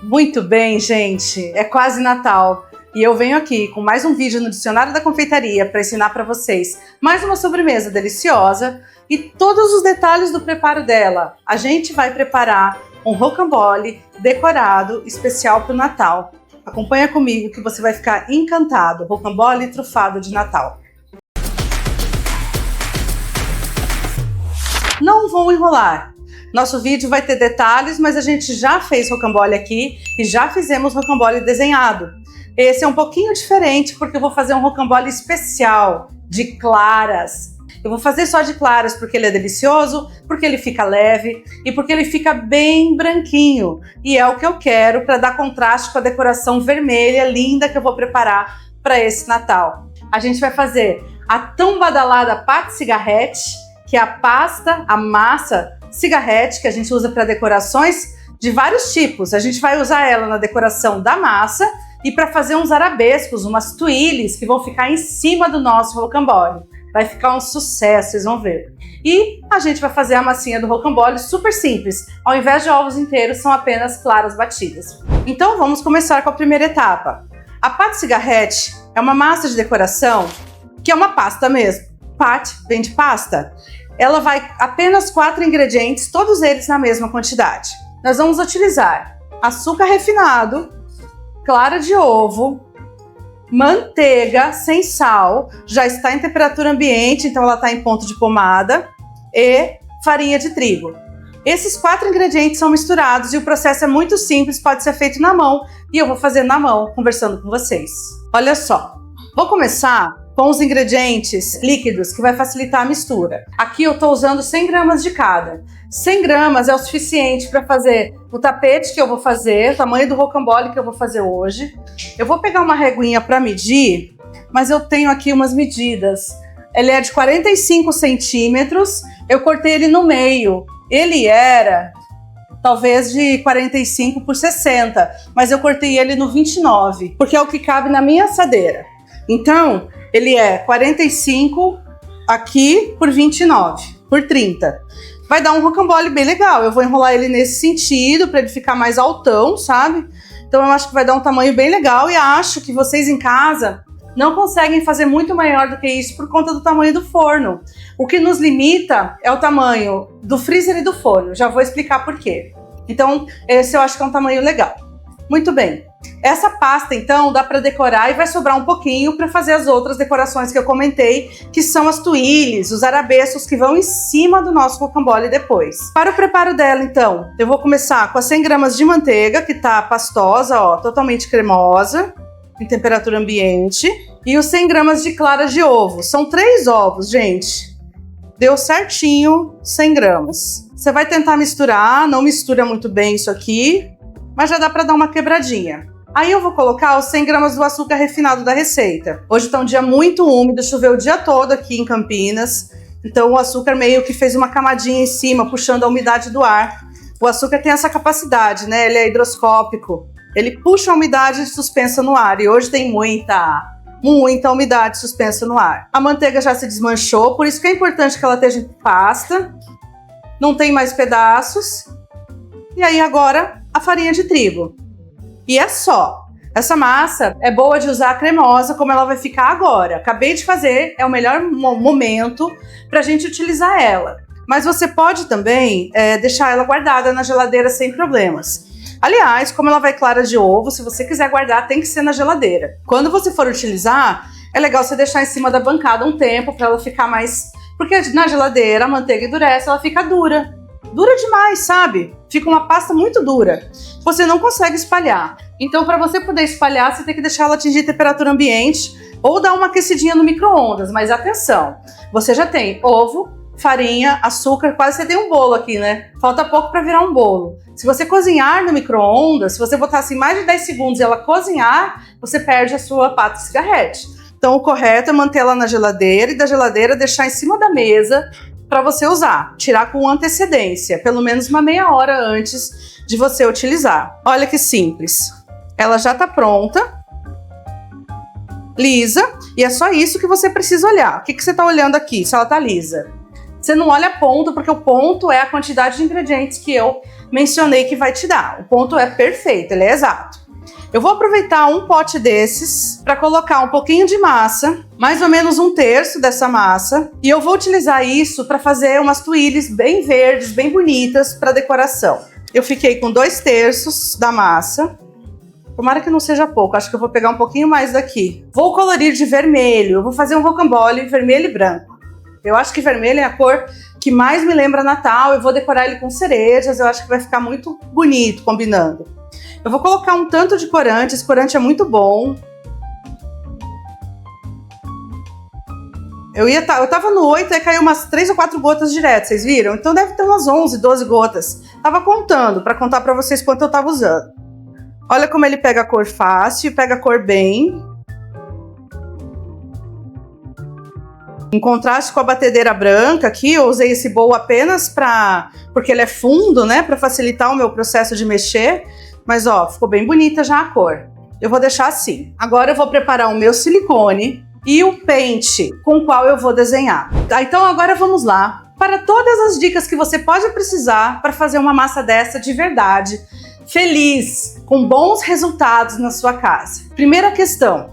Muito bem, gente, é quase Natal e eu venho aqui com mais um vídeo no Dicionário da Confeitaria para ensinar para vocês mais uma sobremesa deliciosa e todos os detalhes do preparo dela. A gente vai preparar um rocambole decorado especial para o Natal. Acompanha comigo que você vai ficar encantado. Rocambole trufado de Natal. Não vou enrolar. Nosso vídeo vai ter detalhes, mas a gente já fez rocambole aqui e já fizemos rocambole desenhado. Esse é um pouquinho diferente porque eu vou fazer um rocambole especial de claras. Eu vou fazer só de claras porque ele é delicioso, porque ele fica leve e porque ele fica bem branquinho. E é o que eu quero para dar contraste com a decoração vermelha linda que eu vou preparar para esse Natal. A gente vai fazer a tão badalada pâte cigarrette, que é a pasta, a massa cigarrette que a gente usa para decorações de vários tipos. A gente vai usar ela na decoração da massa e para fazer uns arabescos, umas tuiles que vão ficar em cima do nosso rocambole. Vai ficar um sucesso, vocês vão ver. E a gente vai fazer a massinha do rocambole super simples. Ao invés de ovos inteiros, são apenas claras batidas. Então vamos começar com a primeira etapa. A pâte cigarrette é uma massa de decoração que é uma pasta mesmo. Pâte vem de pasta. Ela vai apenas 4 ingredientes, todos eles na mesma quantidade. Nós vamos utilizar açúcar refinado, clara de ovo, manteiga sem sal, já está em temperatura ambiente, então ela está em ponto de pomada, e farinha de trigo. Esses 4 ingredientes são misturados e o processo é muito simples, pode ser feito na mão, e eu vou fazer na mão, conversando com vocês. Olha só, vou começar com os ingredientes líquidos, que vai facilitar a mistura. Aqui eu estou usando 100 gramas de cada. 100 gramas é o suficiente para fazer o tapete que eu vou fazer, o tamanho do rocambole que eu vou fazer hoje. Eu vou pegar uma reguinha para medir, mas eu tenho aqui umas medidas. Ele é de 45 centímetros, eu cortei ele no meio. Ele era talvez de 45 por 60, mas eu cortei ele no 29, porque é o que cabe na minha assadeira. Então, ele é 45 aqui por 29, por 30. Vai dar um rocambole bem legal. Eu vou enrolar ele nesse sentido para ele ficar mais altão, sabe? Então eu acho que vai dar um tamanho bem legal e acho que vocês em casa não conseguem fazer muito maior do que isso por conta do tamanho do forno. O que nos limita é o tamanho do freezer e do forno. Já vou explicar por quê. Então, esse eu acho que é um tamanho legal. Muito bem. Essa pasta, então, dá para decorar e vai sobrar um pouquinho para fazer as outras decorações que eu comentei, que são as tuiles, os arabescos que vão em cima do nosso rocambole depois. Para o preparo dela, então, eu vou começar com as 100 gramas de manteiga, que tá pastosa, ó, totalmente cremosa, em temperatura ambiente, e os 100 gramas de clara de ovo. São 3 ovos, gente. Deu certinho 100 gramas. Você vai tentar misturar, não mistura muito bem isso aqui, mas já dá para dar uma quebradinha. Aí eu vou colocar os 100 gramas do açúcar refinado da receita. Hoje tá um dia muito úmido, choveu o dia todo aqui em Campinas, então o açúcar meio que fez uma camadinha em cima, puxando a umidade do ar. O açúcar tem essa capacidade, né? Ele é higroscópico, ele puxa a umidade suspensa no ar, e hoje tem muita umidade suspensa no ar. A manteiga já se desmanchou, por isso que é importante que ela esteja em pasta, não tem mais pedaços. E aí agora a farinha de trigo. E é só. Essa massa é boa de usar cremosa como ela vai ficar agora. Acabei de fazer, é o melhor momento para a gente utilizar ela. Mas você pode também deixar ela guardada na geladeira sem problemas. Aliás, como ela vai clara de ovo, se você quiser guardar, tem que ser na geladeira. Quando você for utilizar, é legal você deixar em cima da bancada um tempo para ela ficar mais... Porque na geladeira a manteiga endurece, ela fica dura. Dura demais, sabe? Fica uma pasta muito dura. Você não consegue espalhar. Então, para você poder espalhar, você tem que deixar ela atingir temperatura ambiente ou dar uma aquecidinha no micro-ondas. Mas atenção, você já tem ovo, farinha, açúcar, quase você tem um bolo aqui, né? Falta pouco para virar um bolo. Se você cozinhar no micro-ondas, se você botar assim mais de 10 segundos e ela cozinhar, você perde a sua pâte cigarrette. Então, o correto é manter ela na geladeira e da geladeira deixar em cima da mesa para você usar, tirar com antecedência, pelo menos uma meia hora antes de você utilizar. Olha que simples. Ela já está pronta, lisa, e é só isso que você precisa olhar. O que você está olhando aqui, se ela está lisa? Você não olha ponto, porque o ponto é a quantidade de ingredientes que eu mencionei que vai te dar. O ponto é perfeito, ele é exato. Eu vou aproveitar um pote desses para colocar um pouquinho de massa, mais ou menos 1/3 dessa massa, e eu vou utilizar isso para fazer umas tuiles bem verdes, bem bonitas para decoração. Eu fiquei com 2/3 da massa. Tomara que não seja pouco, acho que eu vou pegar um pouquinho mais daqui. Vou colorir de vermelho, eu vou fazer um rocambole vermelho e branco. Eu acho que vermelho é a cor que mais me lembra Natal, eu vou decorar ele com cerejas, eu acho que vai ficar muito bonito combinando. Eu vou colocar um tanto de corante, esse corante é muito bom. Eu tava no 8, aí caiu umas 3 ou 4 gotas direto, vocês viram? Então deve ter umas 11, 12 gotas. Tava contando, para contar para vocês quanto eu tava usando. Olha como ele pega a cor fácil, pega a cor bem. Em contraste com a batedeira branca aqui, eu usei esse bowl apenas porque ele é fundo, né? Para facilitar o meu processo de mexer. Mas ó, ficou bem bonita já a cor. Eu vou deixar assim. Agora eu vou preparar o meu silicone e o pente com o qual eu vou desenhar. Tá, então agora vamos lá. Para todas as dicas que você pode precisar para fazer uma massa dessa de verdade, feliz, com bons resultados na sua casa. Primeira questão,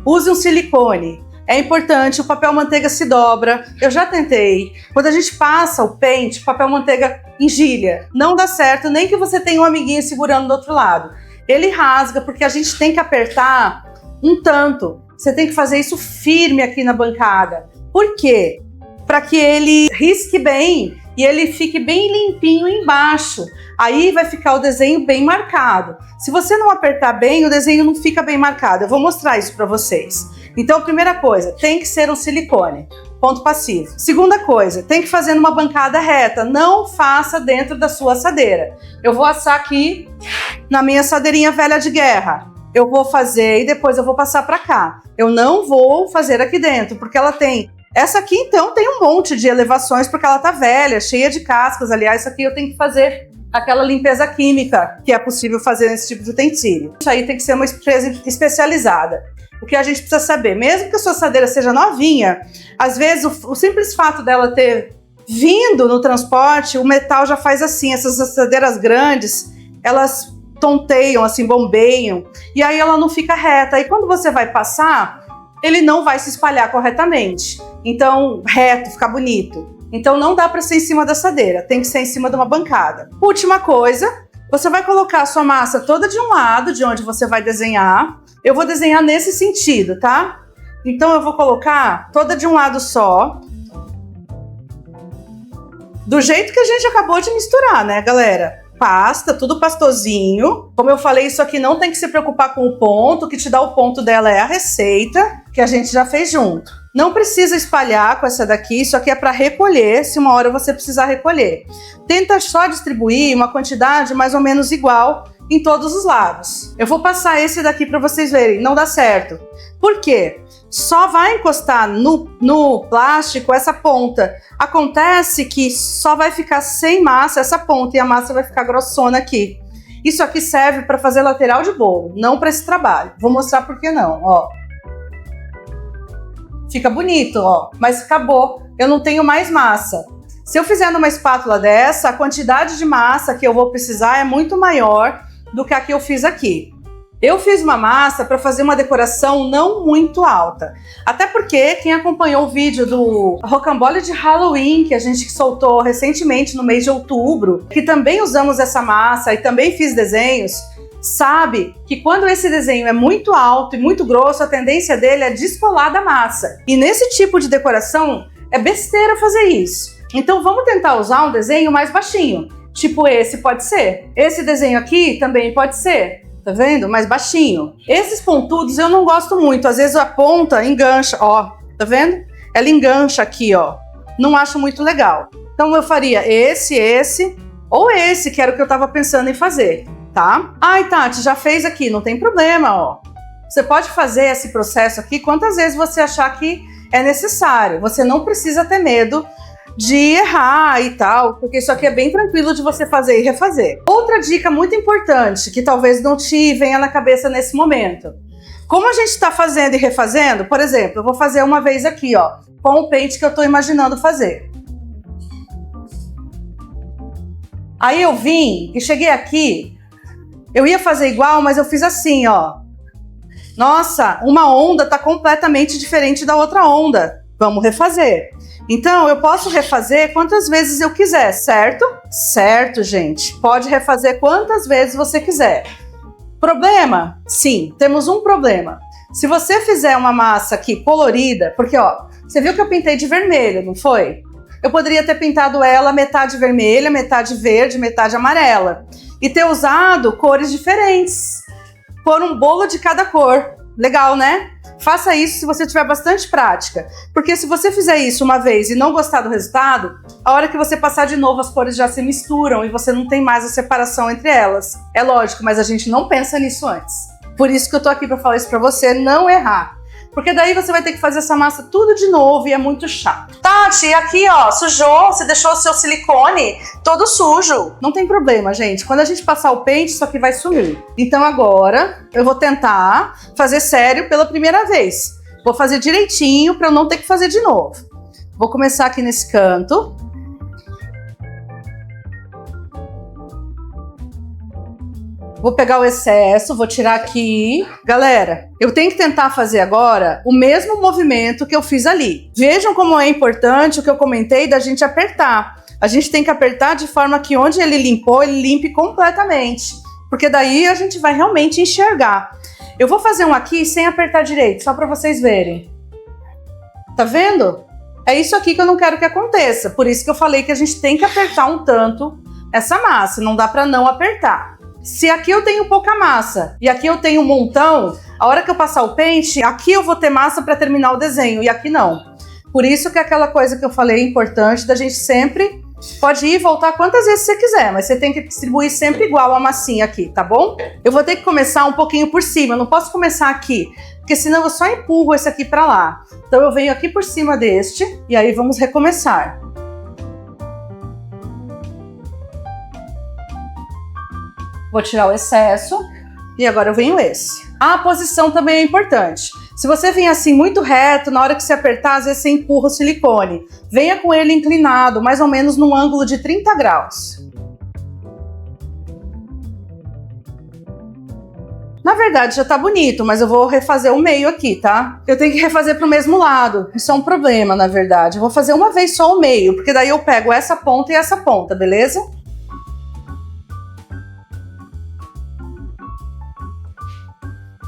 use um silicone. É importante, o papel manteiga se dobra. Eu já tentei. Quando a gente passa o pente, o papel manteiga engilha. Não dá certo, nem que você tenha um amiguinho segurando do outro lado. Ele rasga porque a gente tem que apertar um tanto. Você tem que fazer isso firme aqui na bancada. Por quê? Para que ele risque bem e ele fique bem limpinho embaixo. Aí vai ficar o desenho bem marcado. Se você não apertar bem, o desenho não fica bem marcado. Eu vou mostrar isso para vocês. Então, primeira coisa, tem que ser um silicone. Ponto passivo. Segunda coisa, tem que fazer numa bancada reta. Não faça dentro da sua assadeira. Eu vou assar aqui na minha assadeirinha velha de guerra. Eu vou fazer e depois eu vou passar para cá. Eu não vou fazer aqui dentro, porque ela tem... Essa aqui, então, tem um monte de elevações, porque ela tá velha, cheia de cascas. Aliás, isso aqui eu tenho que fazer aquela limpeza química que é possível fazer nesse tipo de utensílio. Isso aí tem que ser uma empresa especializada. O que a gente precisa saber, mesmo que a sua assadeira seja novinha, às vezes o simples fato dela ter vindo no transporte, o metal já faz assim. Essas assadeiras grandes, elas tonteiam, assim, bombeiam, e aí ela não fica reta. E quando você vai passar, ele não vai se espalhar corretamente. Então, reto, ficar bonito. Então não dá para ser em cima da assadeira, tem que ser em cima de uma bancada. Última coisa, você vai colocar a sua massa toda de um lado, de onde você vai desenhar. Eu vou desenhar nesse sentido, tá? Então eu vou colocar toda de um lado só. Do jeito que a gente acabou de misturar, né, galera? Pasta, tudo pastosinho. Como eu falei, isso aqui não tem que se preocupar com o ponto. O que te dá o ponto dela é a receita, que a gente já fez junto. Não precisa espalhar com essa daqui, isso aqui é para recolher, se uma hora você precisar recolher. Tenta só distribuir uma quantidade mais ou menos igual em todos os lados. Eu vou passar esse daqui para vocês verem, não dá certo. Por quê? Só vai encostar no plástico essa ponta. Acontece que só vai ficar sem massa essa ponta e a massa vai ficar grossona aqui. Isso aqui serve para fazer lateral de bolo, não para esse trabalho. Vou mostrar por que não, ó. Fica bonito, ó, mas acabou. Eu não tenho mais massa. Se eu fizer numa espátula dessa, a quantidade de massa que eu vou precisar é muito maior do que a que eu fiz aqui. Eu fiz uma massa para fazer uma decoração não muito alta. Até porque quem acompanhou o vídeo do rocambole de Halloween, que a gente soltou recentemente no mês de outubro, que também usamos essa massa e também fiz desenhos, sabe que quando esse desenho é muito alto e muito grosso, a tendência dele é descolar da massa. E nesse tipo de decoração, é besteira fazer isso. Então vamos tentar usar um desenho mais baixinho. Tipo esse pode ser. Esse desenho aqui também pode ser. Tá vendo? Mais baixinho. Esses pontudos eu não gosto muito. Às vezes a ponta engancha, ó. Tá vendo? Ela engancha aqui, ó. Não acho muito legal. Então eu faria esse, ou esse, que era o que eu tava pensando em fazer. Tá? Ai, Tati, já fez aqui, não tem problema, ó. Você pode fazer esse processo aqui quantas vezes você achar que é necessário. Você não precisa ter medo de errar e tal, porque isso aqui é bem tranquilo de você fazer e refazer. Outra dica muito importante, que talvez não te venha na cabeça nesse momento. Como a gente está fazendo e refazendo, por exemplo, eu vou fazer uma vez aqui, ó, com o pente que eu estou imaginando fazer. Aí eu vim e cheguei aqui, eu ia fazer igual, mas eu fiz assim, ó. Nossa, uma onda tá completamente diferente da outra onda. Vamos refazer. Então, eu posso refazer quantas vezes eu quiser, certo? Certo, gente. Pode refazer quantas vezes você quiser. Problema? Sim, temos um problema. Se você fizer uma massa aqui colorida, porque ó, você viu que eu pintei de vermelho, não foi? Eu poderia ter pintado ela metade vermelha, metade verde, metade amarela. E ter usado cores diferentes. Pôr um bolo de cada cor. Legal, né? Faça isso se você tiver bastante prática. Porque se você fizer isso uma vez e não gostar do resultado, a hora que você passar de novo as cores já se misturam e você não tem mais a separação entre elas. É lógico, mas a gente não pensa nisso antes. Por isso que eu tô aqui pra falar isso pra você não errar. Porque daí você vai ter que fazer essa massa tudo de novo e é muito chato. Tati, aqui ó, sujou, você deixou o seu silicone todo sujo. Não tem problema, gente. Quando a gente passar o pente, isso aqui vai sumir. Então agora eu vou tentar fazer sério pela primeira vez. Vou fazer direitinho para eu não ter que fazer de novo. Vou começar aqui nesse canto. Vou pegar o excesso, vou tirar aqui. Galera, eu tenho que tentar fazer agora o mesmo movimento que eu fiz ali. Vejam como é importante o que eu comentei da gente apertar. A gente tem que apertar de forma que onde ele limpou, ele limpe completamente. Porque daí a gente vai realmente enxergar. Eu vou fazer um aqui sem apertar direito, só para vocês verem. Tá vendo? É isso aqui que eu não quero que aconteça. Por isso que eu falei que a gente tem que apertar um tanto essa massa. Não dá para não apertar. Se aqui eu tenho pouca massa e aqui eu tenho um montão, a hora que eu passar o pente, aqui eu vou ter massa para terminar o desenho e aqui não. Por isso que é aquela coisa que eu falei importante da gente sempre, pode ir e voltar quantas vezes você quiser, mas você tem que distribuir sempre igual a massinha aqui, tá bom? Eu vou ter que começar um pouquinho por cima, eu não posso começar aqui, porque senão eu só empurro esse aqui para lá. Então eu venho aqui por cima deste e aí vamos recomeçar. Vou tirar o excesso e agora eu venho esse. A posição também é importante. Se você vem assim muito reto, na hora que você apertar, às vezes você empurra o silicone. Venha com ele inclinado, mais ou menos num ângulo de 30 graus. Na verdade já tá bonito, mas eu vou refazer o meio aqui, tá? Eu tenho que refazer pro mesmo lado. Isso é um problema, na verdade. Eu vou fazer uma vez só o meio, porque daí eu pego essa ponta e essa ponta, beleza?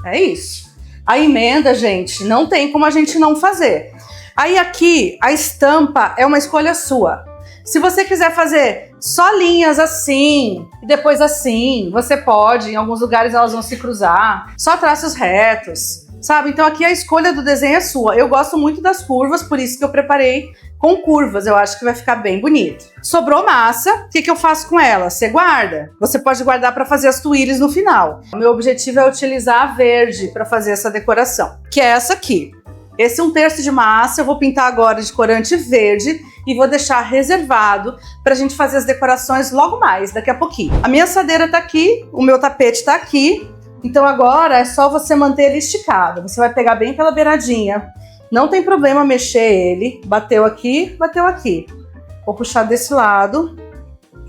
É isso. A emenda, gente, não tem como a gente não fazer. Aí aqui, a estampa é uma escolha sua. Se você quiser fazer só linhas assim, e depois assim, você pode. Em alguns lugares elas vão se cruzar. Só traços retos, sabe? Então aqui a escolha do desenho é sua. Eu gosto muito das curvas, por isso que eu preparei com curvas. Eu acho que vai ficar bem bonito. Sobrou massa, o que eu faço com ela? Você guarda. Você pode guardar para fazer as tuíles no final. O meu objetivo é utilizar a verde para fazer essa decoração, que é essa aqui. Esse 1/3 de massa eu vou pintar agora de corante verde e vou deixar reservado para a gente fazer as decorações logo mais, daqui a pouquinho. A minha assadeira tá aqui, o meu tapete tá aqui, então agora é só você manter ele esticado. Você vai pegar bem pela beiradinha. Não tem problema mexer ele. Bateu aqui, bateu aqui. Vou puxar desse lado.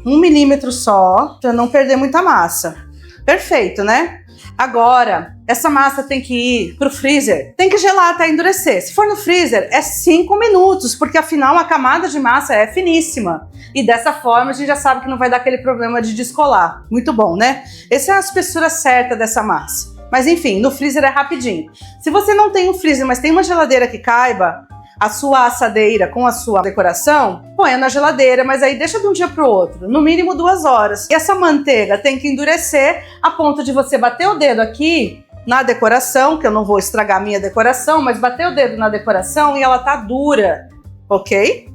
1 milímetro só, para não perder muita massa. Perfeito, né? Agora, essa massa tem que ir pro freezer. Tem que gelar até endurecer. Se for no freezer, é 5 minutos, porque afinal a camada de massa é finíssima. E dessa forma a gente já sabe que não vai dar aquele problema de descolar. Muito bom, né? Essa é a espessura certa dessa massa. Mas enfim, no freezer é rapidinho. Se você não tem um freezer, mas tem uma geladeira que caiba a sua assadeira com a sua decoração, ponha na geladeira, mas aí deixa de um dia para o outro, no mínimo 2 horas. E essa manteiga tem que endurecer a ponto de você bater o dedo aqui na decoração, que eu não vou estragar a minha decoração, mas bater o dedo na decoração e ela tá dura, ok?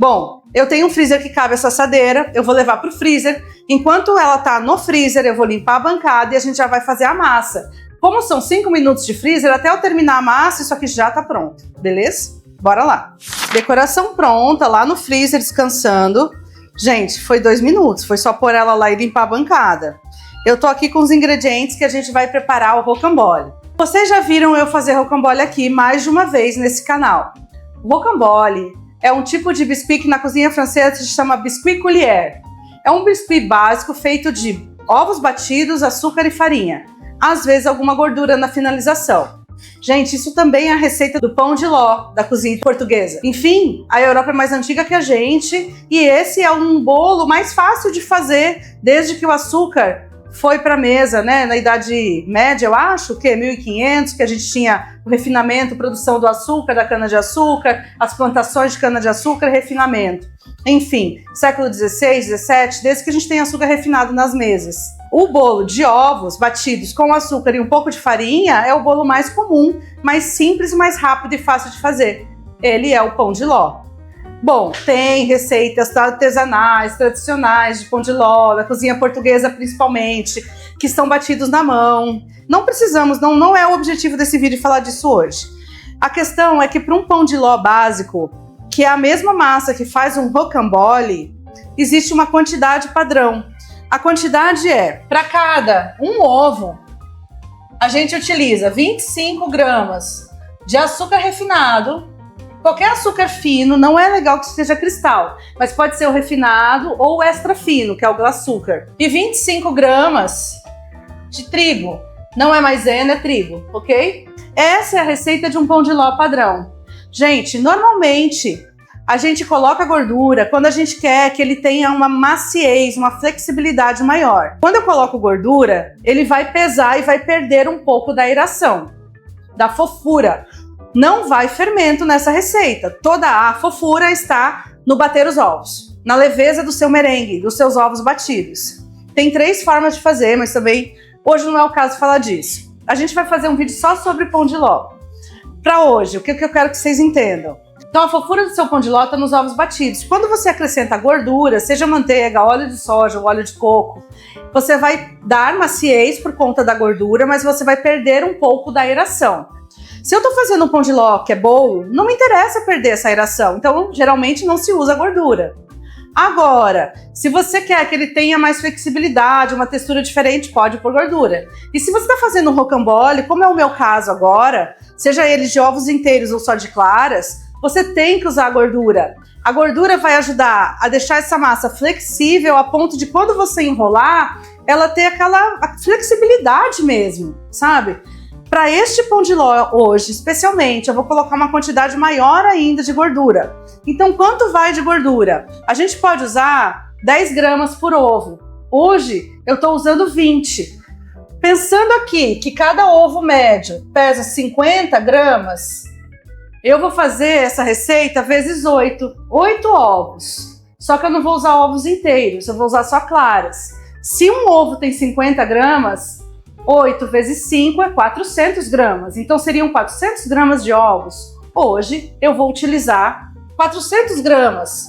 Bom, eu tenho um freezer que cabe essa assadeira, eu vou levar para o freezer. Enquanto ela tá no freezer, eu vou limpar a bancada e a gente já vai fazer a massa. Como são 5 minutos de freezer, até eu terminar a massa, isso aqui já tá pronto, beleza? Bora lá. Decoração pronta, lá no freezer, descansando. Gente, foi 2 minutos, foi só pôr ela lá e limpar a bancada. Eu tô aqui com os ingredientes que a gente vai preparar o rocambole. Vocês já viram eu fazer rocambole aqui mais de uma vez nesse canal. O rocambole é um tipo de biscuit que na cozinha francesa se chama biscuit coulier. É um biscuit básico feito de ovos batidos, açúcar e farinha. Às vezes alguma gordura na finalização. Gente, isso também é a receita do pão de ló da cozinha portuguesa. Enfim, a Europa é mais antiga que a gente e esse é um bolo mais fácil de fazer desde que o açúcar foi para a mesa, né? Na Idade Média, eu acho, que 1500, que a gente tinha o refinamento, produção do açúcar, da cana-de-açúcar, as plantações de cana-de-açúcar, refinamento. Enfim, século XVI, XVII, desde que a gente tem açúcar refinado nas mesas. O bolo de ovos batidos com açúcar e um pouco de farinha é o bolo mais comum, mais simples, mais rápido e fácil de fazer. Ele é o pão de ló. Bom, tem receitas artesanais, tradicionais de pão de ló, da cozinha portuguesa principalmente, que são batidos na mão. Não precisamos, não é o objetivo desse vídeo falar disso hoje. A questão é que para um pão de ló básico, que é a mesma massa que faz um rocambole, existe uma quantidade padrão. A quantidade é, para cada um ovo, a gente utiliza 25 gramas de açúcar refinado. Qualquer açúcar fino, não é legal que seja cristal, mas pode ser o refinado ou o extra fino, que é o açúcar. E 25 gramas de trigo. Não é maisena, é trigo, ok? Essa é a receita de um pão de ló padrão. Gente, normalmente a gente coloca gordura quando a gente quer que ele tenha uma maciez, uma flexibilidade maior. Quando eu coloco gordura, ele vai pesar e vai perder um pouco da aeração, da fofura. Não vai fermento nessa receita. Toda a fofura está no bater os ovos, na leveza do seu merengue, dos seus ovos batidos. Tem 3 formas de fazer, mas também hoje não é o caso falar disso. A gente vai fazer um vídeo só sobre pão de ló. Para hoje, o que eu quero que vocês entendam? Então a fofura do seu pão de ló está nos ovos batidos. Quando você acrescenta gordura, seja manteiga, óleo de soja ou óleo de coco, você vai dar maciez por conta da gordura, mas você vai perder um pouco da aeração. Se eu estou fazendo um pão de ló que é bolo, não me interessa perder essa aeração, então geralmente não se usa gordura. Agora, se você quer que ele tenha mais flexibilidade, uma textura diferente, pode pôr gordura. E se você está fazendo um rocambole, como é o meu caso agora, seja ele de ovos inteiros ou só de claras, você tem que usar a gordura. A gordura vai ajudar a deixar essa massa flexível a ponto de quando você enrolar, ela ter aquela flexibilidade mesmo, sabe? Para este pão de ló hoje, especialmente, eu vou colocar uma quantidade maior ainda de gordura. Então, quanto vai de gordura? A gente pode usar 10 gramas por ovo. Hoje, eu estou usando 20. Pensando aqui que cada ovo médio pesa 50 gramas, eu vou fazer essa receita vezes 8. 8 ovos. Só que eu não vou usar ovos inteiros, eu vou usar só claras. Se um ovo tem 50 gramas, 8 vezes 5 é 400 gramas, então seriam 400 gramas de ovos. Hoje eu vou utilizar 400 gramas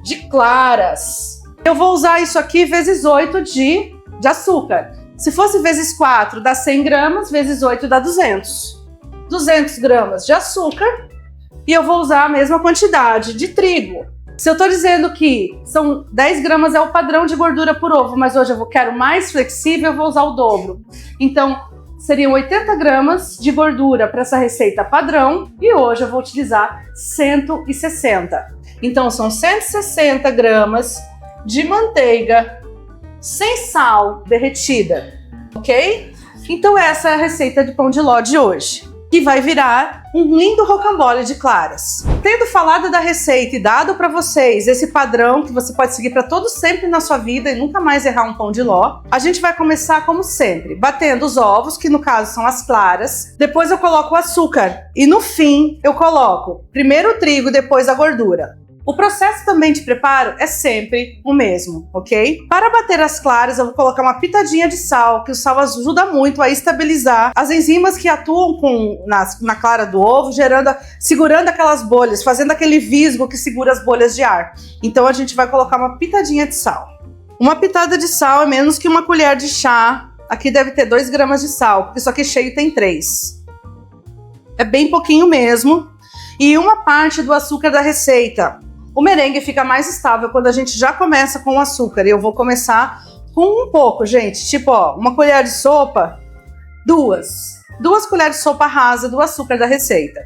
de claras. Eu vou usar isso aqui vezes 8 de açúcar. Se fosse vezes 4 dá 100 gramas, vezes 8 dá 200. 200 gramas de açúcar e eu vou usar a mesma quantidade de trigo. Se eu estou dizendo que são 10 gramas é o padrão de gordura por ovo, mas hoje eu quero mais flexível, eu vou usar o dobro. Então, seriam 80 gramas de gordura para essa receita padrão e hoje eu vou utilizar 160. Então, são 160 gramas de manteiga sem sal derretida, ok? Então, essa é a receita de pão de ló de hoje, que vai virar um lindo rocambole de claras. Tendo falado da receita e dado para vocês esse padrão que você pode seguir para todo sempre na sua vida e nunca mais errar um pão de ló, a gente vai começar como sempre, batendo os ovos, que no caso são as claras, depois eu coloco o açúcar e no fim eu coloco primeiro o trigo, depois a gordura. O processo também de preparo é sempre o mesmo, ok? Para bater as claras, eu vou colocar uma pitadinha de sal, que o sal ajuda muito a estabilizar as enzimas que atuam na clara do ovo, segurando aquelas bolhas, fazendo aquele visgo que segura as bolhas de ar. Então a gente vai colocar uma pitadinha de sal. Uma pitada de sal é menos que uma colher de chá. Aqui deve ter 2 gramas de sal, porque isso aqui cheio tem 3. É bem pouquinho mesmo. E uma parte do açúcar da receita. O merengue fica mais estável quando a gente já começa com o açúcar. E eu vou começar com um pouco, gente. Tipo, ó, uma colher de sopa, 2 colheres de sopa rasa do açúcar da receita.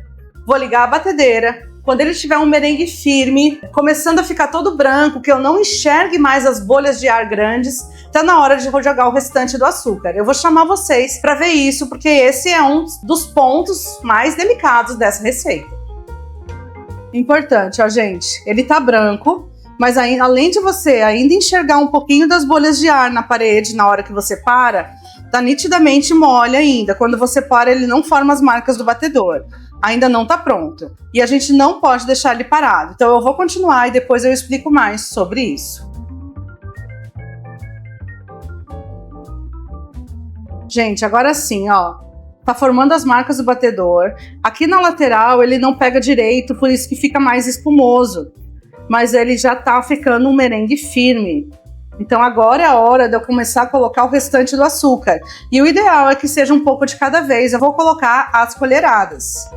Vou ligar a batedeira Quando ele tiver um merengue firme, começando a ficar todo branco, que eu não enxergue mais as bolhas de ar grandes, tá na hora de jogar o restante do açúcar. Eu vou chamar vocês para ver isso, porque esse é um dos pontos mais delicados dessa receita. Importante, ó, gente, ele tá branco, mas além de você ainda enxergar um pouquinho das bolhas de ar na parede na hora que você para, tá nitidamente mole ainda. Quando você para, ele não forma as marcas do batedor. Ainda não tá pronto. E a gente não pode deixar ele parado. Então eu vou continuar e depois eu explico mais sobre isso. Gente, agora sim, ó. Tá formando as marcas do batedor. Aqui na lateral ele não pega direito, por isso que fica mais espumoso. Mas ele já tá ficando um merengue firme. Então agora é a hora de eu começar a colocar o restante do açúcar. E o ideal é que seja um pouco de cada vez. Eu vou colocar as colheradas.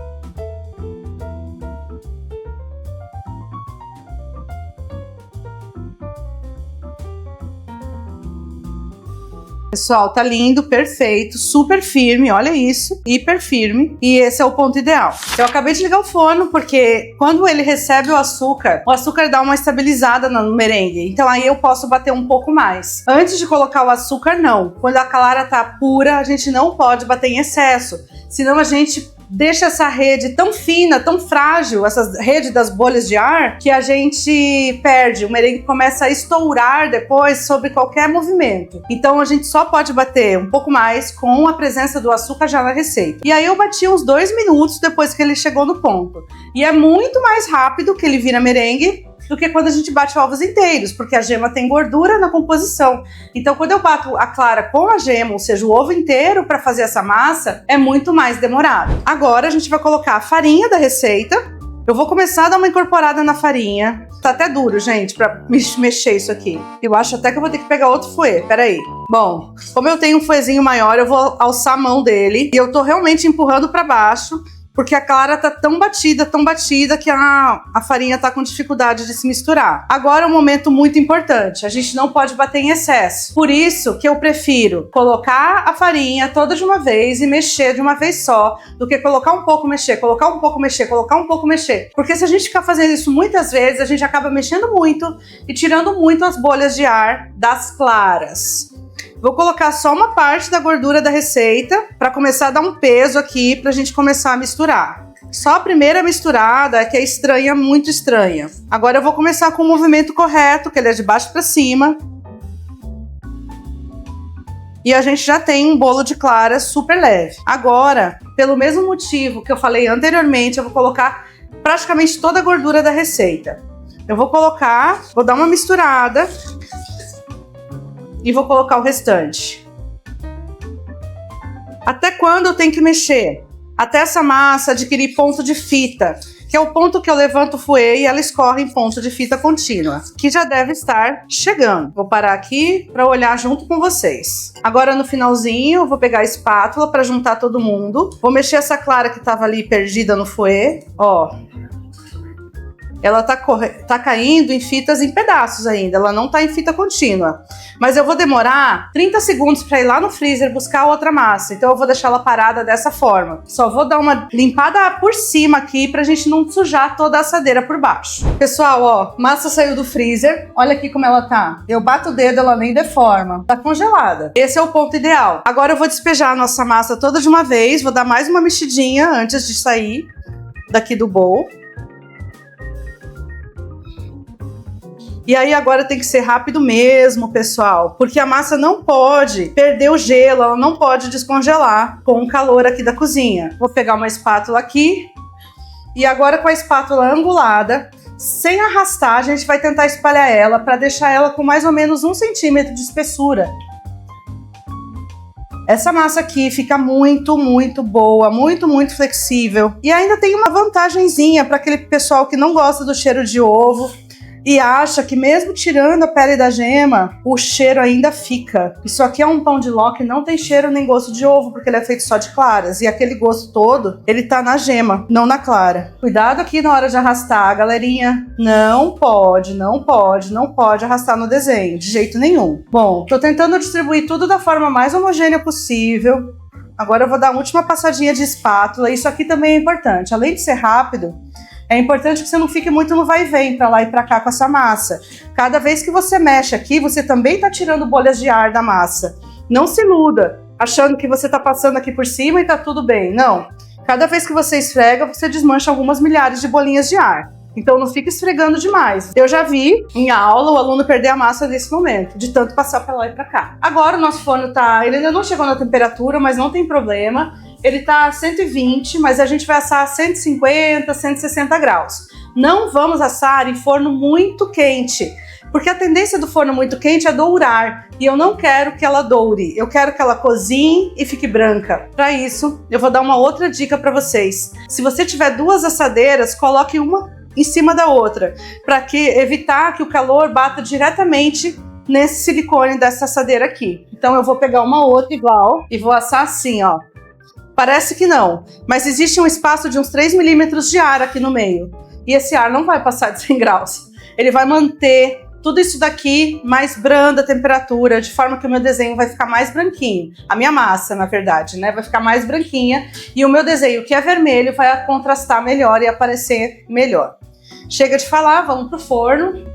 Pessoal, tá lindo, perfeito, super firme, olha isso, hiper firme. E esse é o ponto ideal. Eu acabei de ligar o forno porque quando ele recebe o açúcar dá uma estabilizada no merengue. Então aí eu posso bater um pouco mais. Antes de colocar o açúcar, não. Quando a clara tá pura, a gente não pode bater em excesso. Senão a gente deixa essa rede tão fina, tão frágil, essa rede das bolhas de ar, que a gente perde. O merengue começa a estourar depois sobre qualquer movimento. Então a gente só pode bater um pouco mais com a presença do açúcar já na receita. E aí eu bati uns 2 minutos depois que ele chegou no ponto. E é muito mais rápido que ele vira merengue do que quando a gente bate ovos inteiros, porque a gema tem gordura na composição. Então, quando eu bato a clara com a gema, ou seja, o ovo inteiro para fazer essa massa, é muito mais demorado. Agora, a gente vai colocar a farinha da receita. Eu vou começar a dar uma incorporada na farinha. Tá até duro, gente, pra mexer isso aqui. Eu acho até que eu vou ter que pegar outro fouet. Peraí. Bom, como eu tenho um fouetzinho maior, eu vou alçar a mão dele. E eu tô realmente empurrando para baixo, porque a clara tá tão batida que a farinha tá com dificuldade de se misturar. Agora é um momento muito importante, a gente não pode bater em excesso. Por isso que eu prefiro colocar a farinha toda de uma vez e mexer de uma vez só, do que colocar um pouco, mexer, colocar um pouco, mexer, colocar um pouco, mexer. Porque se a gente ficar fazendo isso muitas vezes, a gente acaba mexendo muito e tirando muito as bolhas de ar das claras. Vou colocar só uma parte da gordura da receita para começar a dar um peso aqui para a gente começar a misturar. Só a primeira misturada que é estranha, muito estranha. Agora eu vou começar com o movimento correto, que ele é de baixo para cima. E a gente já tem um bolo de claras super leve. Agora, pelo mesmo motivo que eu falei anteriormente, eu vou colocar praticamente toda a gordura da receita. Eu vou dar uma misturada e vou colocar o restante. Até quando eu tenho que mexer? Até essa massa adquirir ponto de fita, que é o ponto que eu levanto o fouet e ela escorre em ponto de fita contínua, que já deve estar chegando. Vou parar aqui para olhar junto com vocês. Agora no finalzinho eu vou pegar a espátula para juntar todo mundo. Vou mexer essa clara que estava ali perdida no fouet, ó. Ela tá caindo em fitas em pedaços ainda, ela não tá em fita contínua. Mas eu vou demorar 30 segundos para ir lá no freezer buscar outra massa, então eu vou deixar ela parada dessa forma. Só vou dar uma limpada por cima aqui pra gente não sujar toda a assadeira por baixo. Pessoal, ó, massa saiu do freezer, olha aqui como ela tá. Eu bato o dedo, ela nem deforma, tá congelada. Esse é o ponto ideal. Agora eu vou despejar a nossa massa toda de uma vez, vou dar mais uma mexidinha antes de sair daqui do bowl. E aí agora tem que ser rápido mesmo, pessoal, porque a massa não pode perder o gelo, ela não pode descongelar com o calor aqui da cozinha. Vou pegar uma espátula aqui e agora com a espátula angulada, sem arrastar, a gente vai tentar espalhar ela para deixar ela com mais ou menos 1 centímetro de espessura. Essa massa aqui fica muito, muito boa, muito, muito flexível. E ainda tem uma vantagenzinha para aquele pessoal que não gosta do cheiro de ovo e acha que mesmo tirando a pele da gema, o cheiro ainda fica. Isso aqui é um pão de ló que não tem cheiro nem gosto de ovo, porque ele é feito só de claras. E aquele gosto todo, ele tá na gema, não na clara. Cuidado aqui na hora de arrastar, galerinha. Não pode, não pode, não pode arrastar no desenho, de jeito nenhum. Bom, tô tentando distribuir tudo da forma mais homogênea possível. Agora eu vou dar a última passadinha de espátula. Isso aqui também é importante. Além de ser rápido, É importante que você não fique muito no vai e vem para lá e para cá com essa massa. Cada vez que você mexe aqui, você também está tirando bolhas de ar da massa. Não se iluda, achando que você está passando aqui por cima e está tudo bem. Não. Cada vez que você esfrega, você desmancha algumas milhares de bolinhas de ar. Então não fica esfregando demais. Eu já vi em aula o aluno perder a massa nesse momento, de tanto passar para lá e para cá. Agora o nosso forno ele ainda não chegou na temperatura, mas não tem problema. Ele tá a 120, mas a gente vai assar a 150, 160 graus. Não vamos assar em forno muito quente, porque a tendência do forno muito quente é dourar, e eu não quero que ela doure, eu quero que ela cozinhe e fique branca. Para isso, eu vou dar uma outra dica para vocês. Se você tiver duas assadeiras, coloque uma em cima da outra, para evitar que o calor bata diretamente nesse silicone dessa assadeira aqui. Então eu vou pegar uma outra igual e vou assar assim, ó. Parece que não, mas existe um espaço de uns 3 milímetros de ar aqui no meio. E esse ar não vai passar de 100 graus. Ele vai manter tudo isso daqui mais branda a temperatura, de forma que o meu desenho vai ficar mais branquinho. A minha massa, na verdade, né? Vai ficar mais branquinha. E o meu desenho, que é vermelho, vai contrastar melhor e aparecer melhor. Chega de falar, vamos pro forno.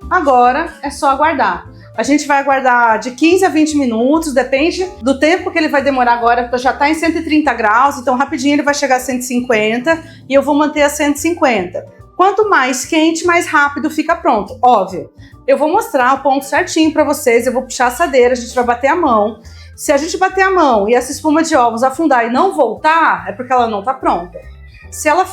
Agora é só aguardar. A gente vai aguardar de 15 a 20 minutos, depende do tempo que ele vai demorar agora, já tá em 130 graus, então rapidinho ele vai chegar a 150 e eu vou manter a 150. Quanto mais quente, mais rápido fica pronto, óbvio. Eu vou mostrar o ponto certinho para vocês, eu vou puxar a assadeira, a gente vai bater a mão. Se a gente bater a mão e essa espuma de ovos afundar e não voltar, é porque ela não tá pronta. Se ela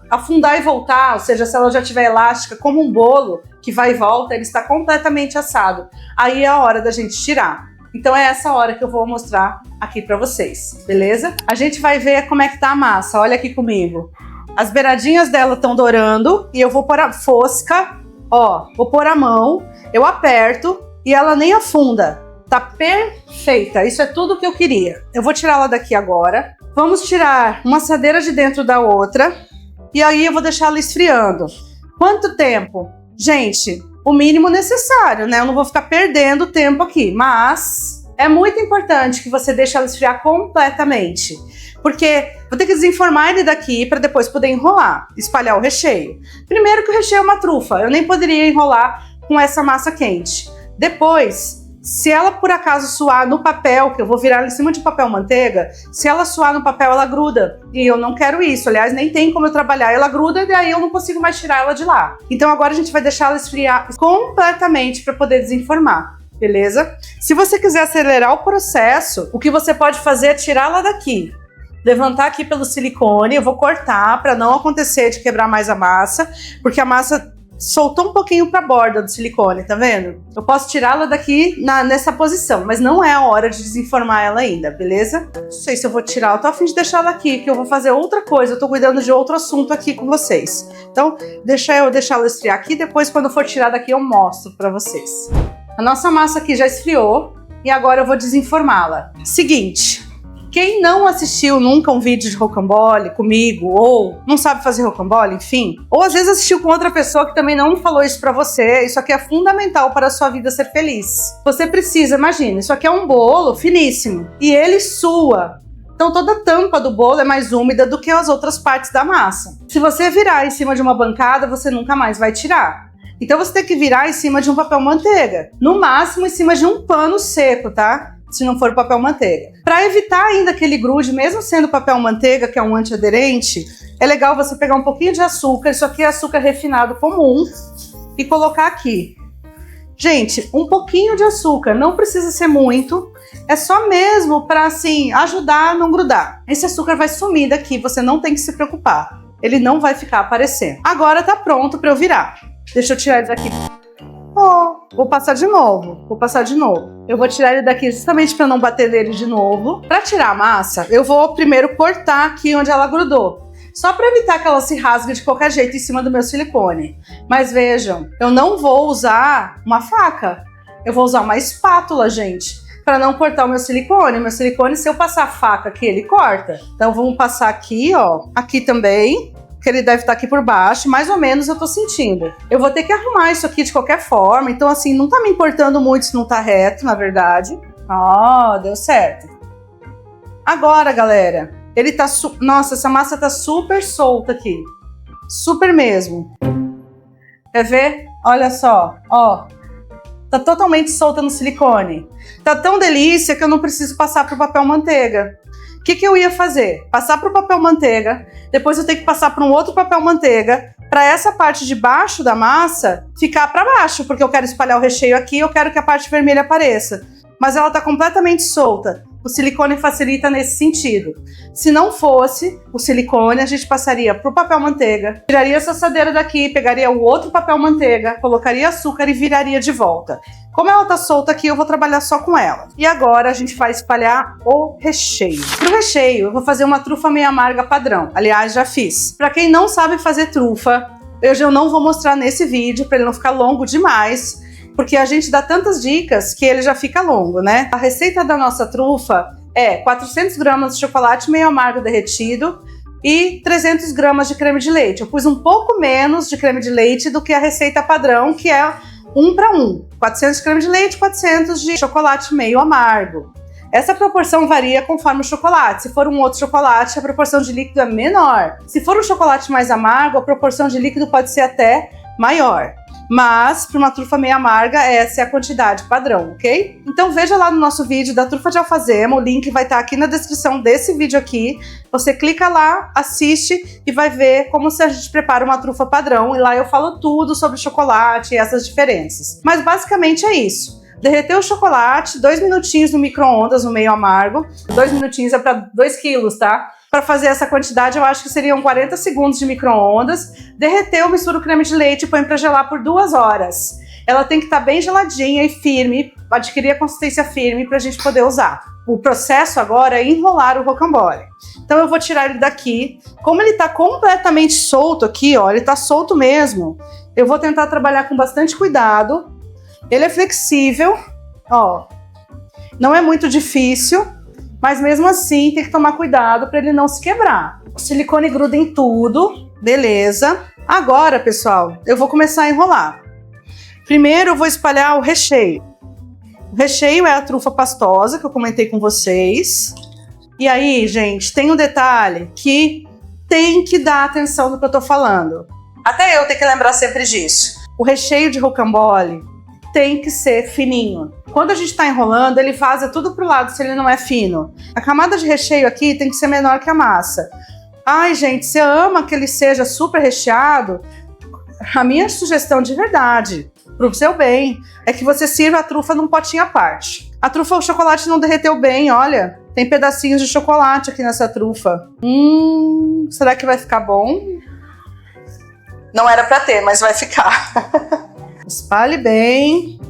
afundar e voltar, ou seja, se ela já estiver elástica como um bolo, que vai e volta, ele está completamente assado. Aí é a hora da gente tirar. Então é essa hora que eu vou mostrar aqui para vocês, beleza? A gente vai ver como é que tá a massa, olha aqui comigo. As beiradinhas dela estão dourando e eu vou pôr a fosca, ó, vou pôr a mão, eu aperto e ela nem afunda. Tá perfeita, isso é tudo que eu queria. Eu vou tirar ela daqui agora. Vamos tirar uma assadeira de dentro da outra e aí eu vou deixar ela esfriando. Quanto tempo? Gente, o mínimo necessário, né? Eu não vou ficar perdendo tempo aqui, mas é muito importante que você deixe ela esfriar completamente, porque vou ter que desenformar ele daqui para depois poder enrolar, espalhar o recheio. Primeiro que o recheio é uma trufa, eu nem poderia enrolar com essa massa quente. Depois, se ela por acaso suar no papel, que eu vou virar em cima de papel manteiga, se ela suar no papel, ela gruda. E eu não quero isso. Aliás, nem tem como eu trabalhar. Ela gruda e daí eu não consigo mais tirar ela de lá. Então agora a gente vai deixar ela esfriar completamente para poder desenformar. Beleza? Se você quiser acelerar o processo, o que você pode fazer é tirá-la daqui. Levantar aqui pelo silicone. Eu vou cortar para não acontecer de quebrar mais a massa, porque a massa soltou um pouquinho para a borda do silicone, tá vendo? Eu posso tirá-la daqui nessa posição, mas não é a hora de desenformar ela ainda, beleza? Não sei se eu vou tirar, eu tô a fim de deixar ela aqui, que eu vou fazer outra coisa, eu tô cuidando de outro assunto aqui com vocês. Então, deixa eu deixar ela esfriar aqui, depois quando eu for tirar daqui eu mostro para vocês. A nossa massa aqui já esfriou e agora eu vou desenformá-la. Seguinte, quem não assistiu nunca um vídeo de rocambole comigo, ou não sabe fazer rocambole, enfim, ou às vezes assistiu com outra pessoa que também não falou isso pra você, isso aqui é fundamental para a sua vida ser feliz. Você precisa, imagina, isso aqui é um bolo finíssimo e ele sua. Então toda a tampa do bolo é mais úmida do que as outras partes da massa. Se você virar em cima de uma bancada, você nunca mais vai tirar. Então você tem que virar em cima de um papel manteiga, no máximo em cima de um pano seco, tá? Se não for papel manteiga. Para evitar ainda que ele grude, mesmo sendo papel manteiga, que é um antiaderente, é legal você pegar um pouquinho de açúcar, isso aqui é açúcar refinado comum, e colocar aqui. Gente, um pouquinho de açúcar, não precisa ser muito, é só mesmo para assim, ajudar a não grudar. Esse açúcar vai sumir daqui, você não tem que se preocupar, ele não vai ficar aparecendo. Agora tá pronto para eu virar. Deixa eu tirar ele daqui. Vou passar de novo, Eu vou tirar ele daqui justamente para não bater nele de novo. Para tirar a massa, eu vou primeiro cortar aqui onde ela grudou, só para evitar que ela se rasgue de qualquer jeito em cima do meu silicone. Mas vejam, eu não vou usar uma faca, eu vou usar uma espátula, gente, para não cortar o meu silicone. Meu silicone, se eu passar a faca aqui, ele corta. Então vamos passar aqui, ó, aqui também, que ele deve estar aqui por baixo, mais ou menos eu tô sentindo. Eu vou ter que arrumar isso aqui de qualquer forma, então assim, não tá me importando muito se não tá reto, na verdade. Ó, deu certo. Agora, galera, Ele tá... Nossa, essa massa tá super solta aqui. Super mesmo. Quer ver? Olha só, ó. Tá totalmente solta no silicone. Tá tão delícia que eu não preciso passar pro papel manteiga. O que eu ia fazer? Passar pro papel manteiga, depois eu tenho que passar para um outro papel manteiga, para essa parte de baixo da massa ficar para baixo, porque eu quero espalhar o recheio aqui, eu quero que a parte vermelha apareça. Mas ela tá completamente solta. O silicone facilita nesse sentido. Se não fosse o silicone, a gente passaria para o papel manteiga, tiraria essa assadeira daqui, pegaria o outro papel manteiga, colocaria açúcar e viraria de volta. Como ela tá solta aqui, eu vou trabalhar só com ela. E agora a gente vai espalhar o recheio. Para o recheio, eu vou fazer uma trufa meio amarga padrão. Aliás, já fiz. Para quem não sabe fazer trufa, eu não vou mostrar nesse vídeo, para ele não ficar longo demais, porque a gente dá tantas dicas que ele já fica longo, né? A receita da nossa trufa é 400 gramas de chocolate meio amargo derretido e 300 gramas de creme de leite. Eu pus um pouco menos de creme de leite do que a receita padrão, que é 1 para 1. 400 de creme de leite, 400 de chocolate meio amargo. Essa proporção varia conforme o chocolate. Se for um outro chocolate, a proporção de líquido é menor. Se for um chocolate mais amargo, a proporção de líquido pode ser até maior. Mas, para uma trufa meio amarga, essa é a quantidade padrão, ok? Então veja lá no nosso vídeo da trufa de alfazema, o link vai estar aqui na descrição desse vídeo aqui. Você clica lá, assiste e vai ver como se a gente prepara uma trufa padrão. E lá eu falo tudo sobre chocolate e essas diferenças. Mas basicamente é isso. Derreter o chocolate, 2 minutinhos no micro-ondas, no meio amargo. 2 minutinhos é para 2 quilos, tá? Para fazer essa quantidade, eu acho que seriam 40 segundos de micro-ondas. Derreteu, mistura o creme de leite e põe para gelar por 2 horas. Ela tem que estar bem geladinha e firme, adquirir a consistência firme para a gente poder usar. O processo agora é enrolar o rocambole. Então eu vou tirar ele daqui. Como ele está completamente solto aqui, ó, ele está solto mesmo, eu vou tentar trabalhar com bastante cuidado. Ele é flexível, ó, não é muito difícil, mas mesmo assim tem que tomar cuidado para ele não se quebrar. O silicone gruda em tudo, beleza. Agora, pessoal, eu vou começar a enrolar. Primeiro eu vou espalhar o recheio. O recheio é a trufa pastosa que eu comentei com vocês. E aí, gente, tem um detalhe que tem que dar atenção no que eu tô falando. Até eu tenho que lembrar sempre disso. O recheio de rocambole tem que ser fininho. Quando a gente está enrolando, ele vaza tudo pro lado se ele não é fino. A camada de recheio aqui tem que ser menor que a massa. Ai, gente, você ama que ele seja super recheado? A minha sugestão de verdade, pro seu bem, é que você sirva a trufa num potinho à parte. A trufa, o chocolate não derreteu bem, olha. Tem pedacinhos de chocolate aqui nessa trufa. Será que vai ficar bom? Não era pra ter, mas vai ficar. Espalhe bem.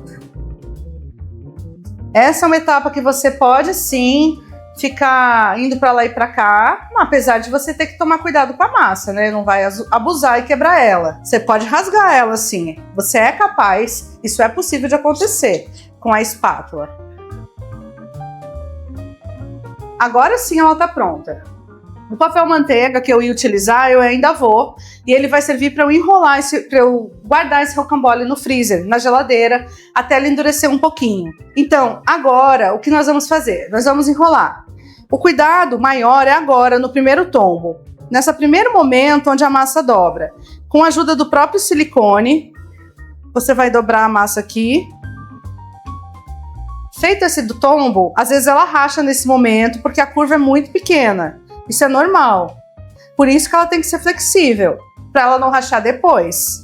Essa é uma etapa que você pode sim ficar indo para lá e para cá, apesar de você ter que tomar cuidado com a massa, né? Não vai abusar e quebrar ela. Você pode rasgar ela sim. Você é capaz, isso é possível de acontecer com a espátula. Agora sim ela tá pronta. O papel manteiga que eu ia utilizar, eu ainda vou. E ele vai servir para eu enrolar, para eu guardar esse rocambole no freezer, na geladeira, até ele endurecer um pouquinho. Então, agora, o que nós vamos fazer? Nós vamos enrolar. O cuidado maior é agora, no primeiro tombo. Nesse primeiro momento, onde a massa dobra. Com a ajuda do próprio silicone, você vai dobrar a massa aqui. Feito esse do tombo, às vezes ela racha nesse momento, porque a curva é muito pequena. Isso é normal. Por isso que ela tem que ser flexível, para ela não rachar depois.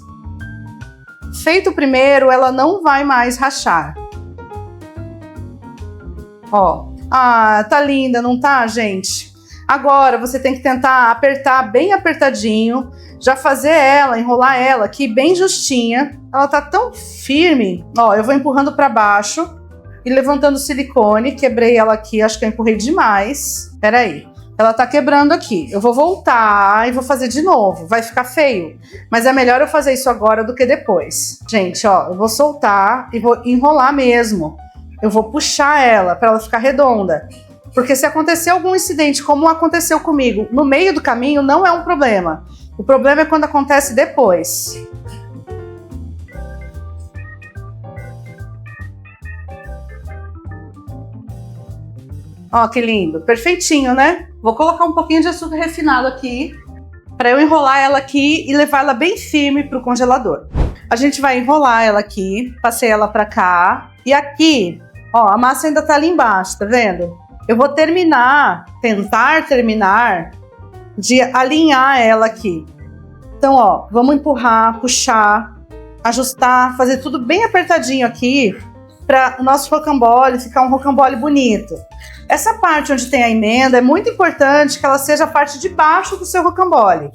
Feito o primeiro, ela não vai mais rachar. Ó. Ah, tá linda, não tá, gente? Agora você tem que tentar apertar bem apertadinho, já fazer ela, enrolar ela aqui bem justinha. Ela tá tão firme. Ó, eu vou empurrando para baixo e levantando o silicone. Quebrei ela aqui, acho que eu empurrei demais. Peraí. Ela tá quebrando aqui. Eu vou voltar e vou fazer de novo. Vai ficar feio. Mas é melhor eu fazer isso agora do que depois. Gente, ó, eu vou soltar e vou enrolar mesmo. Eu vou puxar ela para ela ficar redonda. Porque se acontecer algum incidente, como aconteceu comigo, no meio do caminho, não é um problema. O problema é quando acontece depois. Ó, que lindo, perfeitinho, né? Vou colocar um pouquinho de açúcar refinado aqui, para eu enrolar ela aqui e levar ela bem firme pro congelador. A gente vai enrolar ela aqui, passei ela para cá, e aqui, ó, a massa ainda tá ali embaixo, tá vendo? Eu vou tentar terminar de alinhar ela aqui. Então, ó, vamos empurrar, puxar, ajustar, fazer tudo bem apertadinho aqui para o nosso rocambole ficar um rocambole bonito. Essa parte onde tem a emenda é muito importante que ela seja a parte de baixo do seu rocambole,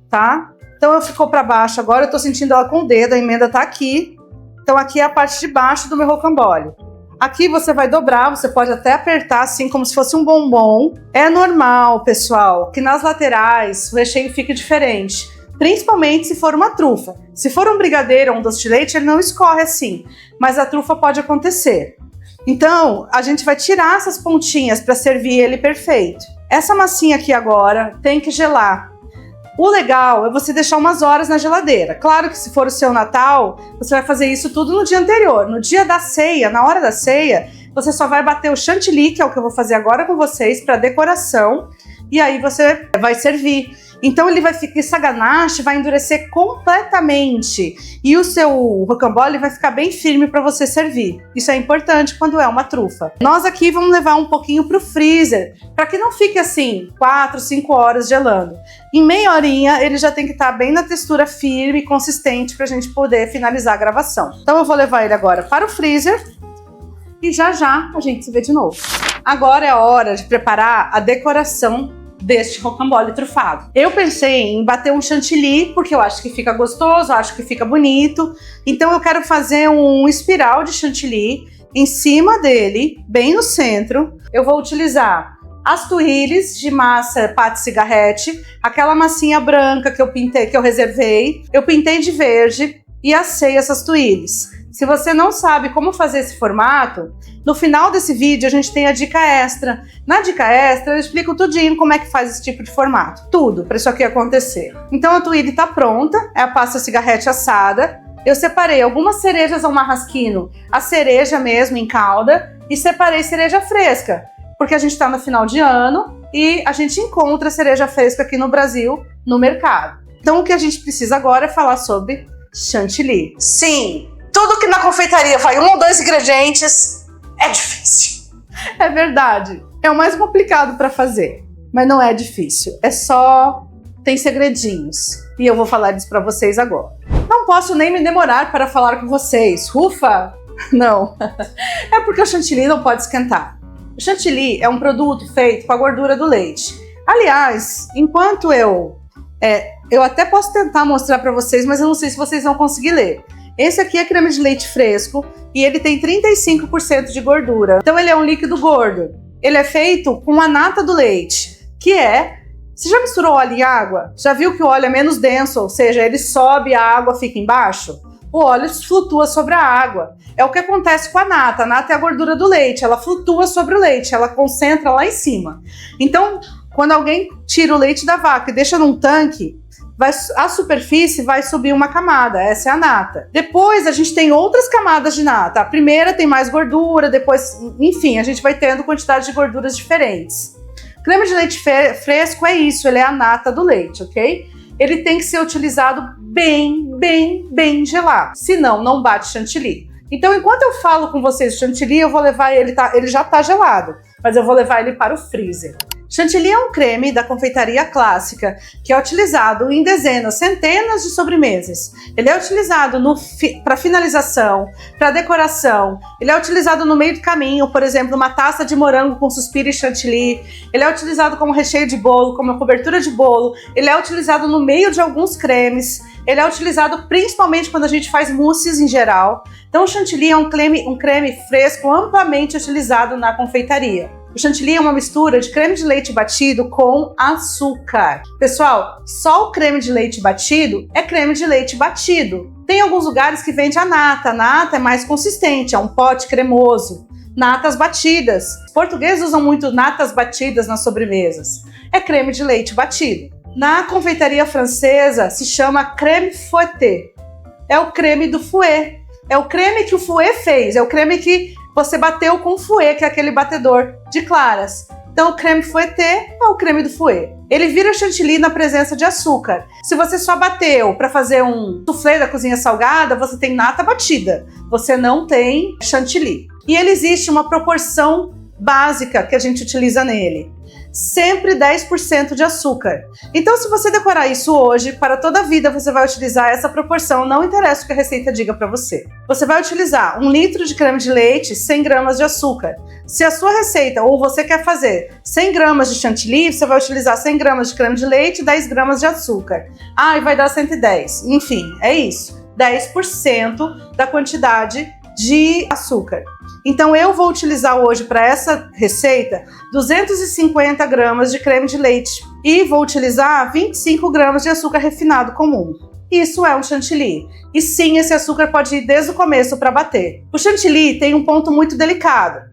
tá? Então, eu ficou para baixo agora, eu tô sentindo ela com o dedo, a emenda tá aqui. Então, aqui é a parte de baixo do meu rocambole. Aqui você vai dobrar, você pode até apertar assim como se fosse um bombom. É normal, pessoal, que nas laterais o recheio fique diferente, principalmente se for uma trufa. Se for um brigadeiro ou um doce de leite, ele não escorre assim, mas a trufa pode acontecer. Então, a gente vai tirar essas pontinhas para servir ele perfeito. Essa massinha aqui agora tem que gelar. O legal é você deixar umas horas na geladeira. Claro que se for o seu Natal, você vai fazer isso tudo no dia anterior. No dia da ceia, na hora da ceia, você só vai bater o chantilly, que é o que eu vou fazer agora com vocês, para decoração. E aí você vai servir. Então ele vai ficar, essa ganache vai endurecer completamente e o seu rocambole vai ficar bem firme para você servir. Isso é importante quando é uma trufa. Nós aqui vamos levar um pouquinho para o freezer, para que não fique assim 4, 5 horas gelando. Em meia horinha ele já tem que estar bem na textura firme e consistente para a gente poder finalizar a gravação. Então eu vou levar ele agora para o freezer e já já a gente se vê de novo. Agora é a hora de preparar a decoração deste rocambole trufado. Eu pensei em bater um chantilly, porque eu acho que fica gostoso, acho que fica bonito. Então eu quero fazer um espiral de chantilly em cima dele, bem no centro. Eu vou utilizar as tuiles de massa pâte cigarrete, aquela massinha branca que eu pintei, que eu reservei. Eu pintei de verde e assei essas tuiles. Se você não sabe como fazer esse formato, no final desse vídeo a gente tem a dica extra. Na dica extra eu explico tudinho como é que faz esse tipo de formato. Tudo para isso aqui acontecer. Então a tuile está pronta, é a pasta cigarrete assada. Eu separei algumas cerejas ao marrasquino, a cereja mesmo em calda, e separei cereja fresca, porque a gente está no final de ano e a gente encontra cereja fresca aqui no Brasil, no mercado. Então o que a gente precisa agora é falar sobre chantilly. Sim! Tudo que na confeitaria vai 1 ou 2 ingredientes é difícil. É verdade. É o mais complicado para fazer. Mas não é difícil. É só... tem segredinhos. E eu vou falar disso para vocês agora. Não posso nem me demorar para falar com vocês. Ufa! Não. É porque o chantilly não pode esquentar. O chantilly é um produto feito com a gordura do leite. Aliás, enquanto eu até posso tentar mostrar para vocês, mas eu não sei se vocês vão conseguir ler. Esse aqui é creme de leite fresco e ele tem 35% de gordura. Então ele é um líquido gordo. Ele é feito com a nata do leite, que é... Você já misturou óleo e água? Já viu que o óleo é menos denso, ou seja, ele sobe e a água fica embaixo? O óleo flutua sobre a água. É o que acontece com a nata. A nata é a gordura do leite, ela flutua sobre o leite, ela concentra lá em cima. Então, quando alguém tira o leite da vaca e deixa num tanque, a superfície vai subir uma camada, essa é a nata. Depois a gente tem outras camadas de nata. A primeira tem mais gordura, depois, enfim, a gente vai tendo quantidade de gorduras diferentes. Creme de leite fresco é isso, ele é a nata do leite, ok? Ele tem que ser utilizado bem gelado, senão não bate chantilly. Então, enquanto eu falo com vocês o chantilly, eu vou levar ele já tá gelado, mas eu vou levar ele para o freezer. Chantilly é um creme da confeitaria clássica que é utilizado em dezenas, centenas de sobremesas. Ele é utilizado para finalização, para decoração. Ele é utilizado no meio do caminho, por exemplo, uma taça de morango com suspiro e chantilly. Ele é utilizado como recheio de bolo, como cobertura de bolo. Ele é utilizado no meio de alguns cremes. Ele é utilizado principalmente quando a gente faz mousses em geral. Então o chantilly é um creme fresco amplamente utilizado na confeitaria. O chantilly é uma mistura de creme de leite batido com açúcar. Pessoal, só o creme de leite batido é creme de leite batido. Tem alguns lugares que vende a nata. A nata é mais consistente, é um pote cremoso. Natas batidas. Os portugueses usam muito natas batidas nas sobremesas. É creme de leite batido. Na confeitaria francesa se chama crème fouettée. É o creme do fouet. É o creme que o fouet fez. É o creme que você bateu com fouet, que é aquele batedor de claras. Então, o creme foueté é o creme do fouet. Ele vira chantilly na presença de açúcar. Se você só bateu para fazer um soufflé da cozinha salgada, você tem nata batida. Você não tem chantilly. E ele existe uma proporção básica que a gente utiliza nele. Sempre 10% de açúcar. Então, se você decorar isso hoje, para toda a vida você vai utilizar essa proporção, não interessa o que a receita diga para você. Você vai utilizar 1 litro de creme de leite, 100 gramas de açúcar. Se a sua receita, ou você quer fazer 100 gramas de chantilly, você vai utilizar 100 gramas de creme de leite e 10 gramas de açúcar. E vai dar 110. Enfim, é isso. 10% da quantidade de açúcar. Então eu vou utilizar hoje para essa receita 250 gramas de creme de leite e vou utilizar 25 gramas de açúcar refinado comum. Isso é um chantilly. E sim, esse açúcar pode ir desde o começo para bater. O chantilly tem um ponto muito delicado.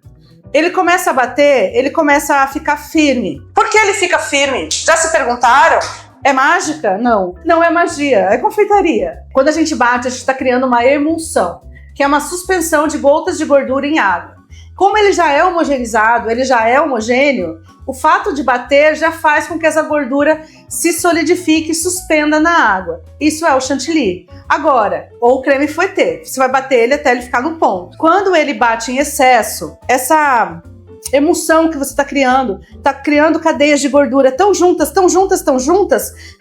Ele começa a bater, ele começa a ficar firme. Por que ele fica firme? Já se perguntaram? É mágica? Não. Não é magia, é confeitaria. Quando a gente bate, a gente está criando uma emulsão, que é uma suspensão de gotas de gordura em água. Como ele já é homogeneizado, ele já é homogêneo, o fato de bater já faz com que essa gordura se solidifique e suspenda na água. Isso é o chantilly. Agora, ou o creme foueté, você vai bater ele até ele ficar no ponto. Quando ele bate em excesso, essa emulsão que você está criando cadeias de gordura tão juntas,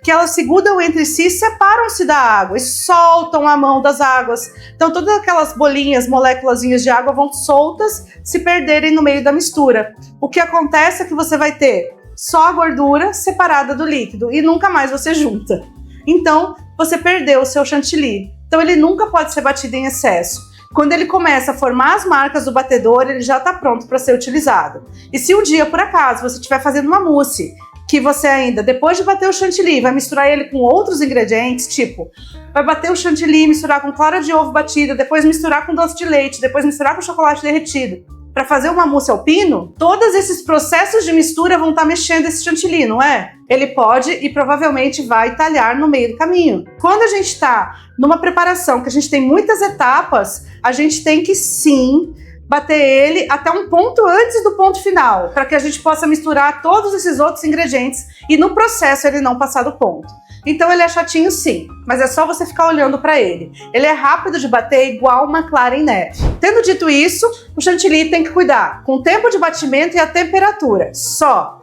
que elas se grudam entre si e separam-se da água e soltam a mão das águas. Então todas aquelas bolinhas, moléculazinhas de água vão soltas se perderem no meio da mistura. O que acontece é que você vai ter só a gordura separada do líquido e nunca mais você junta. Então você perdeu o seu chantilly. Então ele nunca pode ser batido em excesso. Quando ele começa a formar as marcas do batedor, ele já está pronto para ser utilizado. E se um dia, por acaso, você estiver fazendo uma mousse, que você ainda, depois de bater o chantilly, vai misturar ele com outros ingredientes, tipo, vai bater o chantilly, misturar com clara de ovo batida, depois misturar com doce de leite, depois misturar com chocolate derretido, para fazer uma mousse ao pino, todos esses processos de mistura vão estar mexendo esse chantilly, não é? Ele pode e provavelmente vai talhar no meio do caminho. Quando a gente está numa preparação que a gente tem muitas etapas, a gente tem que sim bater ele até um ponto antes do ponto final, para que a gente possa misturar todos esses outros ingredientes e no processo ele não passar do ponto. Então ele é chatinho sim, mas é só você ficar olhando para ele. Ele é rápido de bater igual uma clara em neve. Tendo dito isso, o chantilly tem que cuidar com o tempo de batimento e a temperatura. Só.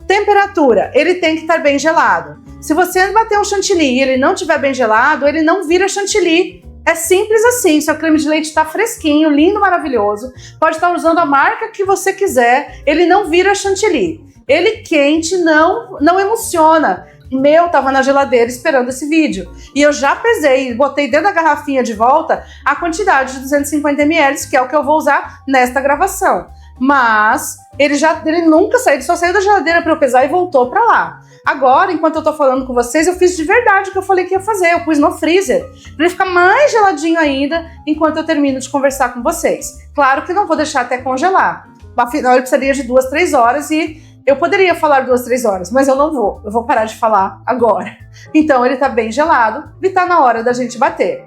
Temperatura, ele tem que estar bem gelado. Se você bater um chantilly e ele não estiver bem gelado, ele não vira chantilly. É simples assim, seu creme de leite está fresquinho, lindo, maravilhoso. Pode estar usando a marca que você quiser, ele não vira chantilly. Ele quente não emociona. O meu tava na geladeira esperando esse vídeo. E eu já pesei, botei dentro da garrafinha de volta a quantidade de 250 ml, que é o que eu vou usar nesta gravação. Mas ele nunca saiu, ele só saiu da geladeira para eu pesar e voltou para lá. Agora, enquanto eu tô falando com vocês, eu fiz de verdade o que eu falei que ia fazer. Eu pus no freezer, para ele ficar mais geladinho ainda, enquanto eu termino de conversar com vocês. Claro que não vou deixar até congelar. Afinal, ele precisaria de 2, 3 horas e eu poderia falar 2, 3 horas, mas eu não vou. Eu vou parar de falar agora. Então, ele tá bem gelado e tá na hora da gente bater.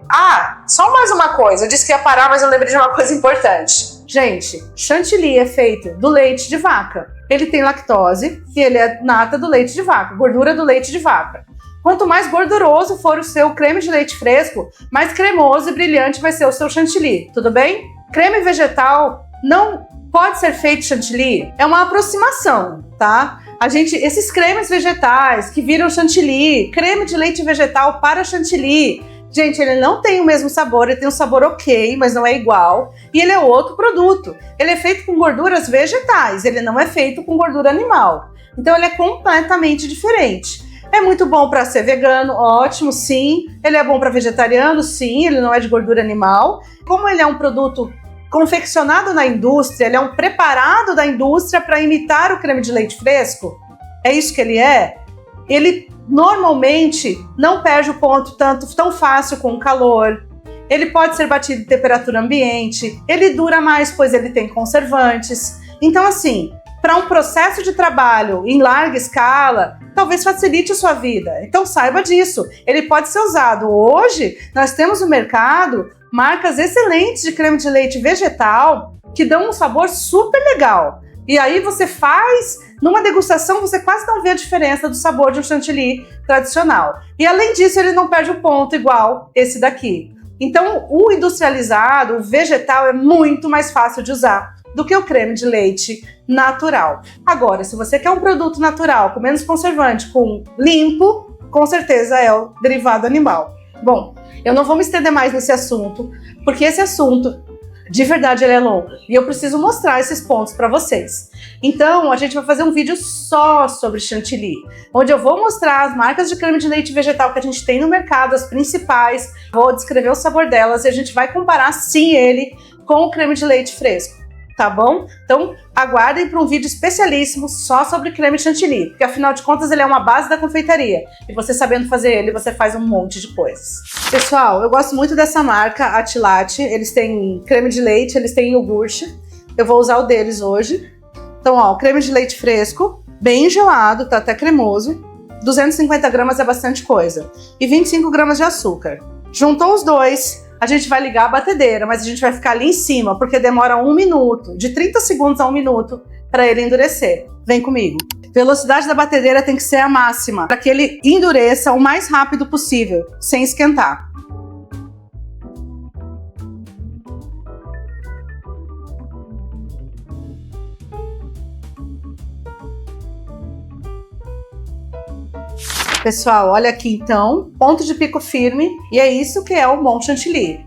Só mais uma coisa. Eu disse que ia parar, mas eu lembrei de uma coisa importante. Gente, chantilly é feito do leite de vaca. Ele tem lactose e ele é nata do leite de vaca, gordura do leite de vaca. Quanto mais gorduroso for o seu creme de leite fresco, mais cremoso e brilhante vai ser o seu chantilly, tudo bem? Creme vegetal não pode ser feito chantilly, é uma aproximação, tá? Esses cremes vegetais que viram chantilly, creme de leite vegetal para chantilly, gente, ele não tem o mesmo sabor, ele tem um sabor ok, mas não é igual, e ele é outro produto. Ele é feito com gorduras vegetais, ele não é feito com gordura animal. Então ele é completamente diferente. É muito bom para ser vegano, ótimo, sim. Ele é bom para vegetariano, sim, ele não é de gordura animal. Como ele é um produto confeccionado na indústria, ele é um preparado da indústria para imitar o creme de leite fresco, é isso que ele é. Ele normalmente não perde o ponto tão fácil com o calor. Ele pode ser batido em temperatura ambiente. Ele dura mais, pois ele tem conservantes. Então, assim, para um processo de trabalho em larga escala, talvez facilite a sua vida. Então, saiba disso. Ele pode ser usado. Hoje, nós temos no mercado marcas excelentes de creme de leite vegetal que dão um sabor super legal. E aí você faz, numa degustação, você quase não vê a diferença do sabor de um chantilly tradicional. E além disso, ele não perde o ponto igual esse daqui. Então, o industrializado, o vegetal, é muito mais fácil de usar do que o creme de leite natural. Agora, se você quer um produto natural, com menos conservante, com limpo, com certeza é o derivado animal. Bom, eu não vou me estender mais nesse assunto, porque esse assunto, de verdade, ele é longo. E eu preciso mostrar esses pontos para vocês. Então, a gente vai fazer um vídeo só sobre chantilly, onde eu vou mostrar as marcas de creme de leite vegetal que a gente tem no mercado, as principais, vou descrever o sabor delas e a gente vai comparar, sim, ele com o creme de leite fresco. Tá bom? Então, aguardem para um vídeo especialíssimo só sobre creme chantilly, porque afinal de contas ele é uma base da confeitaria e você sabendo fazer ele, você faz um monte de coisas. Pessoal, eu gosto muito dessa marca, Atilate. Eles têm creme de leite, eles têm iogurte. Eu vou usar o deles hoje. Então, ó, creme de leite fresco, bem gelado, tá até cremoso. 250 gramas é bastante coisa. E 25 gramas de açúcar. Juntou os dois, a gente vai ligar a batedeira, mas a gente vai ficar ali em cima, porque demora 1 minuto, de 30 segundos a 1 minuto, para ele endurecer. Vem comigo. Velocidade da batedeira tem que ser a máxima, para que ele endureça o mais rápido possível, sem esquentar. Pessoal, olha aqui então, ponto de pico firme, e é isso que é o bom chantilly.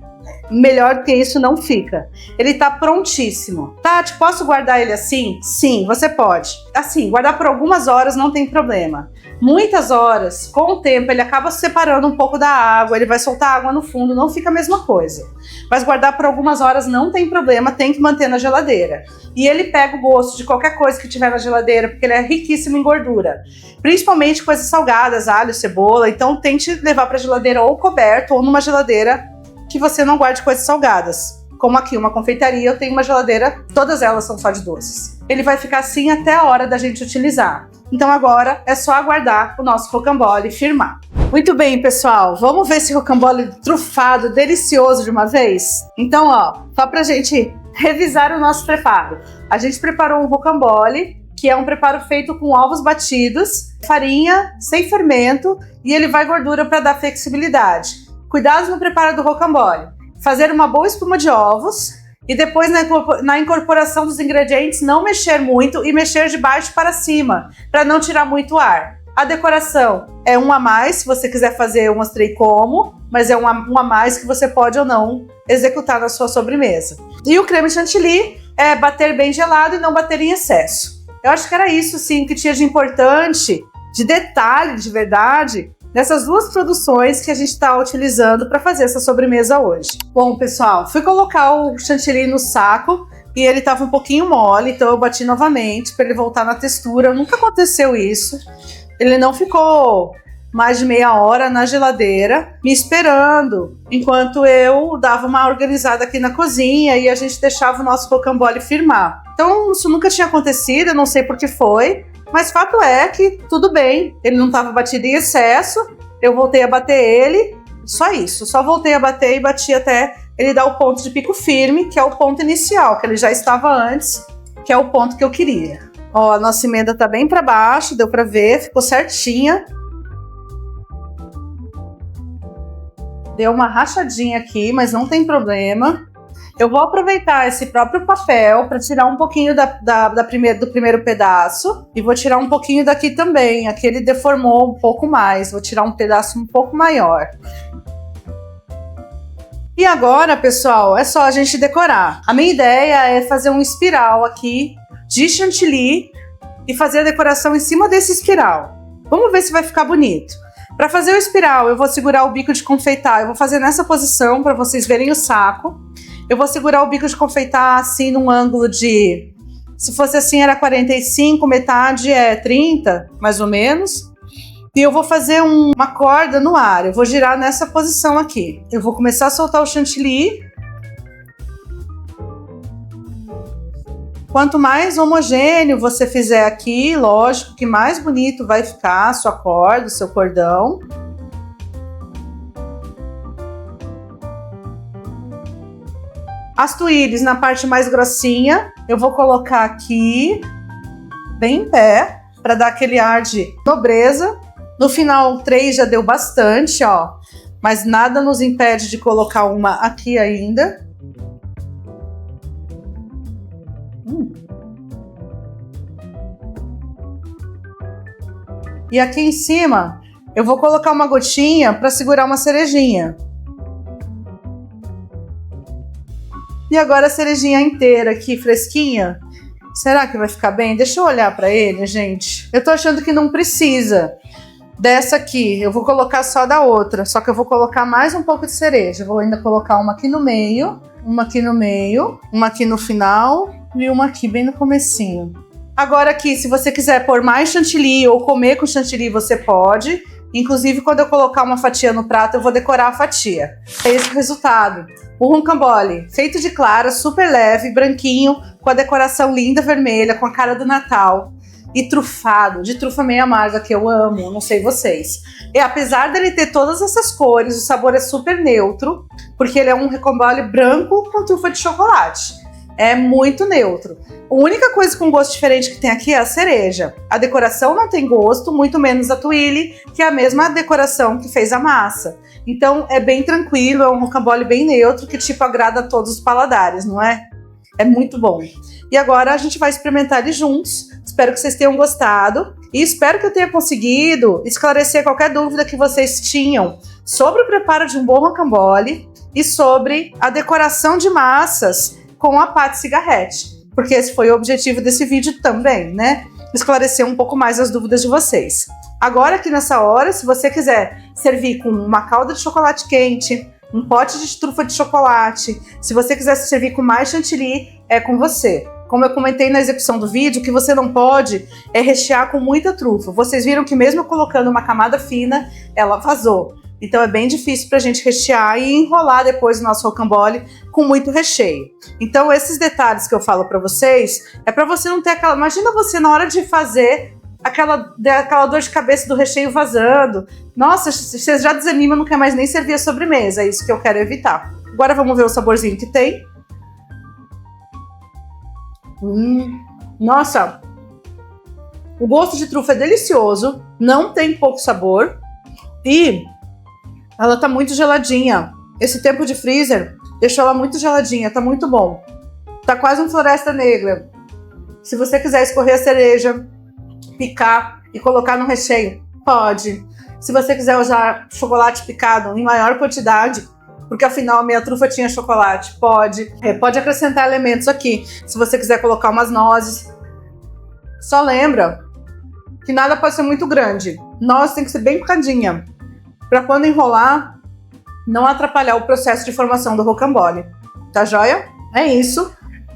Melhor que isso não fica. Ele tá prontíssimo. Tati, posso guardar ele assim? Sim, você pode. Assim, guardar por algumas horas não tem problema. Muitas horas, com o tempo, ele acaba se separando um pouco da água, ele vai soltar água no fundo, não fica a mesma coisa. Mas guardar por algumas horas não tem problema, tem que manter na geladeira. E ele pega o gosto de qualquer coisa que tiver na geladeira, porque ele é riquíssimo em gordura. Principalmente coisas salgadas, alho, cebola. Então tente levar para a geladeira ou coberto ou numa geladeira que você não guarde coisas salgadas. Como aqui, uma confeitaria, eu tenho uma geladeira, todas elas são só de doces. Ele vai ficar assim até a hora da gente utilizar. Então agora é só aguardar o nosso rocambole firmar. Muito bem, pessoal, vamos ver esse rocambole trufado, delicioso de uma vez? Então, ó, só pra gente revisar o nosso preparo. A gente preparou um rocambole, que é um preparo feito com ovos batidos, farinha, sem fermento, e ele vai gordura para dar flexibilidade. Cuidados no preparo do rocambole. Fazer uma boa espuma de ovos e depois na incorporação dos ingredientes não mexer muito e mexer de baixo para cima, para não tirar muito ar. A decoração é um a mais, se você quiser fazer, eu mostrei como, mas é um a mais que você pode ou não executar na sua sobremesa. E o creme chantilly é bater bem gelado e não bater em excesso. Eu acho que era isso, sim, que tinha de importante, de detalhe, de verdade, nessas duas produções que a gente está utilizando para fazer essa sobremesa hoje. Bom, pessoal, fui colocar o chantilly no saco e ele estava um pouquinho mole, então eu bati novamente para ele voltar na textura. Nunca aconteceu isso. Ele não ficou mais de meia hora na geladeira, me esperando, enquanto eu dava uma organizada aqui na cozinha e a gente deixava o nosso rocambole firmar. Então, isso nunca tinha acontecido, eu não sei por que foi, mas fato é que tudo bem, ele não estava batido em excesso, eu voltei a bater ele, só isso, só voltei a bater e bati até ele dar o ponto de pico firme, que é o ponto inicial, que ele já estava antes, que é o ponto que eu queria. Ó, a nossa emenda tá bem para baixo, deu para ver, ficou certinha. Deu uma rachadinha aqui, mas não tem problema. Eu vou aproveitar esse próprio papel para tirar um pouquinho do primeiro pedaço e vou tirar um pouquinho daqui também. Aqui ele deformou um pouco mais, vou tirar um pedaço um pouco maior. E agora, pessoal, é só a gente decorar. A minha ideia é fazer um espiral aqui de chantilly e fazer a decoração em cima desse espiral. Vamos ver se vai ficar bonito. Para fazer o espiral, eu vou segurar o bico de confeitar. Eu vou fazer nessa posição para vocês verem o saco. Eu vou segurar o bico de confeitar assim num ângulo de... Se fosse assim era 45, metade é 30, mais ou menos. E eu vou fazer uma corda no ar. Eu vou girar nessa posição aqui. Eu vou começar a soltar o chantilly. Quanto mais homogêneo você fizer aqui, lógico que mais bonito vai ficar a sua corda, o seu cordão. As tuíles na parte mais grossinha, eu vou colocar aqui, bem em pé, para dar aquele ar de nobreza. No final, 3 já deu bastante, ó. Mas nada nos impede de colocar uma aqui ainda. E aqui em cima, eu vou colocar uma gotinha para segurar uma cerejinha. E agora a cerejinha inteira aqui, fresquinha. Será que vai ficar bem? Deixa eu olhar para ele, gente. Eu tô achando que não precisa dessa aqui. Eu vou colocar só da outra. Só que eu vou colocar mais um pouco de cereja. Eu vou ainda colocar uma aqui no meio, uma aqui no meio, uma aqui no final e uma aqui bem no comecinho. Agora aqui, se você quiser pôr mais chantilly ou comer com chantilly, você pode. Inclusive, quando eu colocar uma fatia no prato, eu vou decorar a fatia. É esse o resultado. O rocambole, feito de clara, super leve, branquinho, com a decoração linda vermelha, com a cara do Natal. E trufado, de trufa meio amarga, que eu amo, não sei vocês. E apesar dele ter todas essas cores, o sabor é super neutro, porque ele é um rocambole branco com trufa de chocolate. É muito neutro. A única coisa com gosto diferente que tem aqui é a cereja. A decoração não tem gosto, muito menos a tuile, que é a mesma decoração que fez a massa. Então é bem tranquilo, é um rocambole bem neutro, que tipo agrada a todos os paladares, não é? É muito bom. E agora a gente vai experimentar ele juntos. Espero que vocês tenham gostado. E espero que eu tenha conseguido esclarecer qualquer dúvida que vocês tinham sobre o preparo de um bom rocambole e sobre a decoração de massas com a pate cigarrete, porque esse foi o objetivo desse vídeo também, né? Esclarecer um pouco mais as dúvidas de vocês. Agora, aqui nessa hora, se você quiser servir com uma calda de chocolate quente, um pote de trufa de chocolate, se você quiser servir com mais chantilly, é com você. Como eu comentei na execução do vídeo, o que você não pode é rechear com muita trufa. Vocês viram que mesmo colocando uma camada fina, ela vazou. Então é bem difícil pra gente rechear e enrolar depois o nosso rocambole com muito recheio. Então esses detalhes que eu falo pra vocês, é pra você não ter aquela... Imagina você na hora de fazer aquela dor de cabeça do recheio vazando. Nossa, você já desanima, não quer mais nem servir a sobremesa. É isso que eu quero evitar. Agora vamos ver o saborzinho que tem. Nossa! O gosto de trufa é delicioso, não tem pouco sabor e ela tá muito geladinha. Esse tempo de freezer deixou ela muito geladinha, tá muito bom. Tá quase um Floresta Negra. Se você quiser escorrer a cereja, picar e colocar no recheio, pode. Se você quiser usar chocolate picado em maior quantidade, porque afinal a minha trufa tinha chocolate, pode. Pode acrescentar elementos aqui. Se você quiser colocar umas nozes. Só lembra que nada pode ser muito grande. Noz tem que ser bem picadinha, para quando enrolar, não atrapalhar o processo de formação do rocambole. Tá joia? É isso.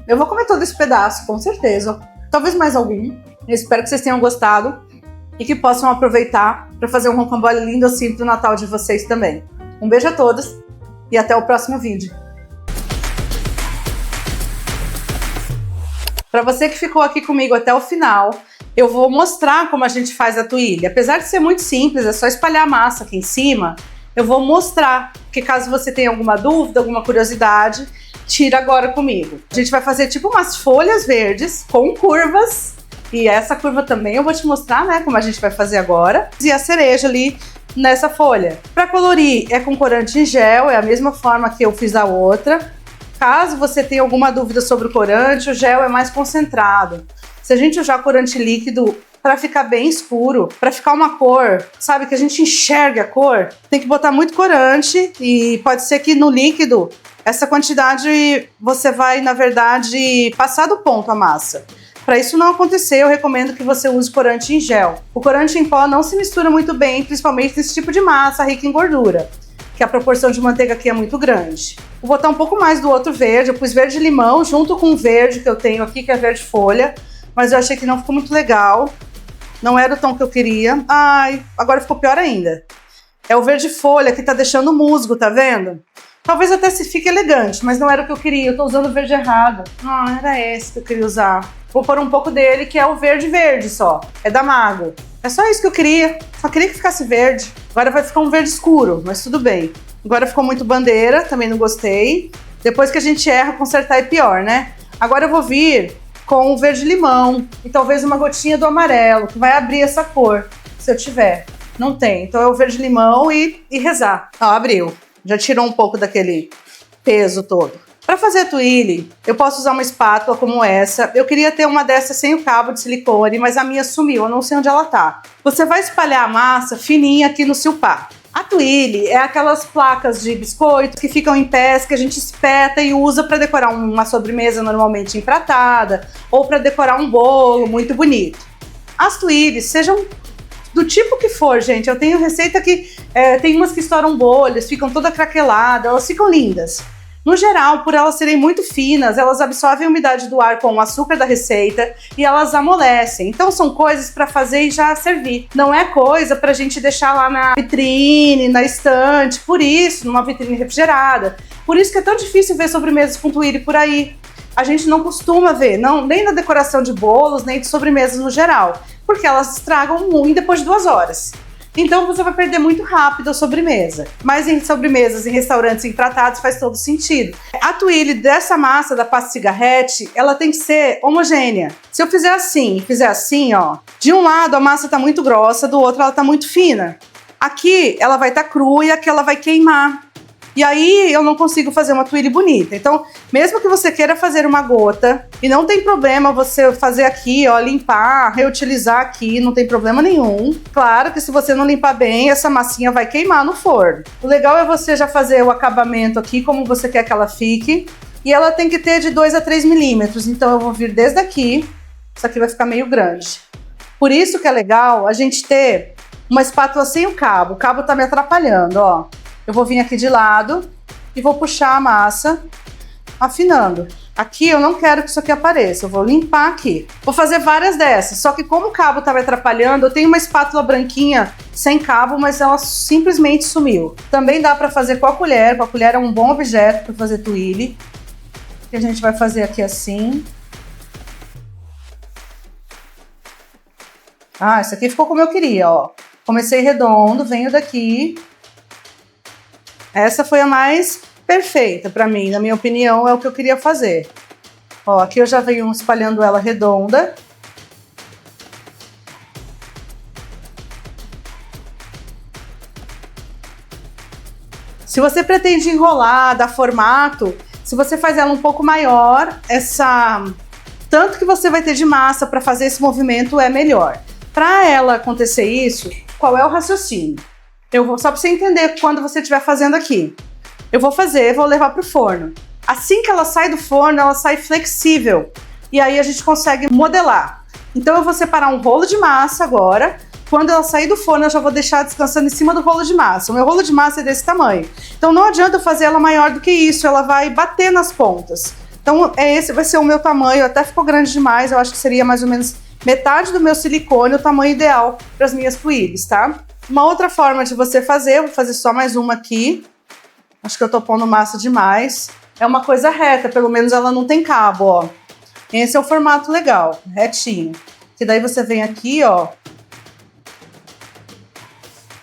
Eu vou comer todo esse pedaço, com certeza. Talvez mais algum. Eu espero que vocês tenham gostado e que possam aproveitar para fazer um rocambole lindo assim pro Natal de vocês também. Um beijo a todos e até o próximo vídeo. Para você que ficou aqui comigo até o final, eu vou mostrar como a gente faz a tuile. Apesar de ser muito simples, é só espalhar a massa aqui em cima, eu vou mostrar, que caso você tenha alguma dúvida, alguma curiosidade, tira agora comigo. A gente vai fazer tipo umas folhas verdes com curvas, e essa curva também eu vou te mostrar, né, como a gente vai fazer agora. E a cereja ali nessa folha. Para colorir é com corante em gel, é a mesma forma que eu fiz a outra. Caso você tenha alguma dúvida sobre o corante, o gel é mais concentrado. Se a gente usar corante líquido para ficar bem escuro, para ficar uma cor, sabe, que a gente enxerga a cor, tem que botar muito corante e pode ser que no líquido essa quantidade você vai, na verdade, passar do ponto a massa. Para isso não acontecer, eu recomendo que você use corante em gel. O corante em pó não se mistura muito bem, principalmente nesse tipo de massa rica em gordura, que a proporção de manteiga aqui é muito grande. Vou botar um pouco mais do outro verde, eu pus verde limão junto com o verde que eu tenho aqui, que é verde folha, mas eu achei que não ficou muito legal. Não era o tom que eu queria. Ai, agora ficou pior ainda. É o verde folha que tá deixando musgo, tá vendo? Talvez até se fique elegante, mas não era o que eu queria. Eu tô usando o verde errado. Ah, era esse que eu queria usar. Vou pôr um pouco dele, que é o verde verde só. É da Mago. É só isso que eu queria. Só queria que ficasse verde. Agora vai ficar um verde escuro, mas tudo bem. Agora ficou muito bandeira, também não gostei. Depois que a gente erra, consertar é pior, né? Agora eu vou vir com o verde-limão e talvez uma gotinha do amarelo, que vai abrir essa cor, se eu tiver. Não tem, então é o verde-limão e rezar. Ó, abriu. Já tirou um pouco daquele peso todo. Para fazer a twirl, eu posso usar uma espátula como essa. Eu queria ter uma dessa sem o cabo de silicone, mas a minha sumiu, eu não sei onde ela tá. Você vai espalhar a massa fininha aqui no silpá. A twirl é aquelas placas de biscoito que ficam em pés, que a gente espeta e usa para decorar uma sobremesa normalmente empratada ou para decorar um bolo muito bonito. As twirls, sejam do tipo que for, gente, eu tenho receita que tem umas que estouram bolhas, ficam toda craquelada, elas ficam lindas. No geral, por elas serem muito finas, elas absorvem a umidade do ar com o açúcar da receita e elas amolecem. Então são coisas para fazer e já servir. Não é coisa pra gente deixar lá na vitrine, na estante, por isso, numa vitrine refrigerada. Por isso que é tão difícil ver sobremesas com twirl por aí. A gente não costuma ver, nem na decoração de bolos, nem de sobremesas no geral, porque elas estragam muito depois de 2 horas. Então você vai perder muito rápido a sobremesa. Mas em sobremesas, em restaurantes empratados, faz todo sentido. A twirl dessa massa da pasta cigarrete, ela tem que ser homogênea. Se eu fizer assim, ó, de um lado a massa tá muito grossa, do outro ela tá muito fina. Aqui ela vai estar crua e aqui ela vai queimar. E aí eu não consigo fazer uma twirl bonita. Então, mesmo que você queira fazer uma gota, e não tem problema você fazer aqui, ó, limpar, reutilizar aqui, não tem problema nenhum. Claro que se você não limpar bem, essa massinha vai queimar no forno. O legal é você já fazer o acabamento aqui, como você quer que ela fique. E ela tem que ter de 2 a 3 milímetros. Então eu vou vir desde aqui. Isso aqui vai ficar meio grande. Por isso que é legal a gente ter uma espátula sem o cabo. O cabo tá me atrapalhando, ó. Eu vou vir aqui de lado e vou puxar a massa, afinando. Aqui eu não quero que isso aqui apareça, eu vou limpar aqui. Vou fazer várias dessas, só que como o cabo tá me atrapalhando, eu tenho uma espátula branquinha sem cabo, mas ela simplesmente sumiu. Também dá para fazer com a colher é um bom objeto para fazer twirl. Que a gente vai fazer aqui assim. Ah, isso aqui ficou como eu queria, ó. Comecei redondo, venho daqui. Essa foi a mais perfeita para mim, na minha opinião, é o que eu queria fazer. Ó, aqui eu já venho espalhando ela redonda. Se você pretende enrolar, dar formato, se você faz ela um pouco maior, tanto que você vai ter de massa para fazer esse movimento é melhor. Para ela acontecer isso, qual é o raciocínio? Só para você entender quando você estiver fazendo aqui. Eu vou levar para o forno. Assim que ela sai do forno, ela sai flexível. E aí a gente consegue modelar. Então eu vou separar um rolo de massa agora. Quando ela sair do forno, eu já vou deixar descansando em cima do rolo de massa. O meu rolo de massa é desse tamanho. Então não adianta eu fazer ela maior do que isso, ela vai bater nas pontas. Então esse vai ser o meu tamanho, até ficou grande demais, eu acho que seria mais ou menos metade do meu silicone, o tamanho ideal para as minhas twirls, tá? Uma outra forma de você fazer, eu vou fazer só mais uma aqui. Acho que eu tô pondo massa demais. É uma coisa reta, pelo menos ela não tem cabo, ó. Esse é o formato legal, retinho. Que daí você vem aqui, ó.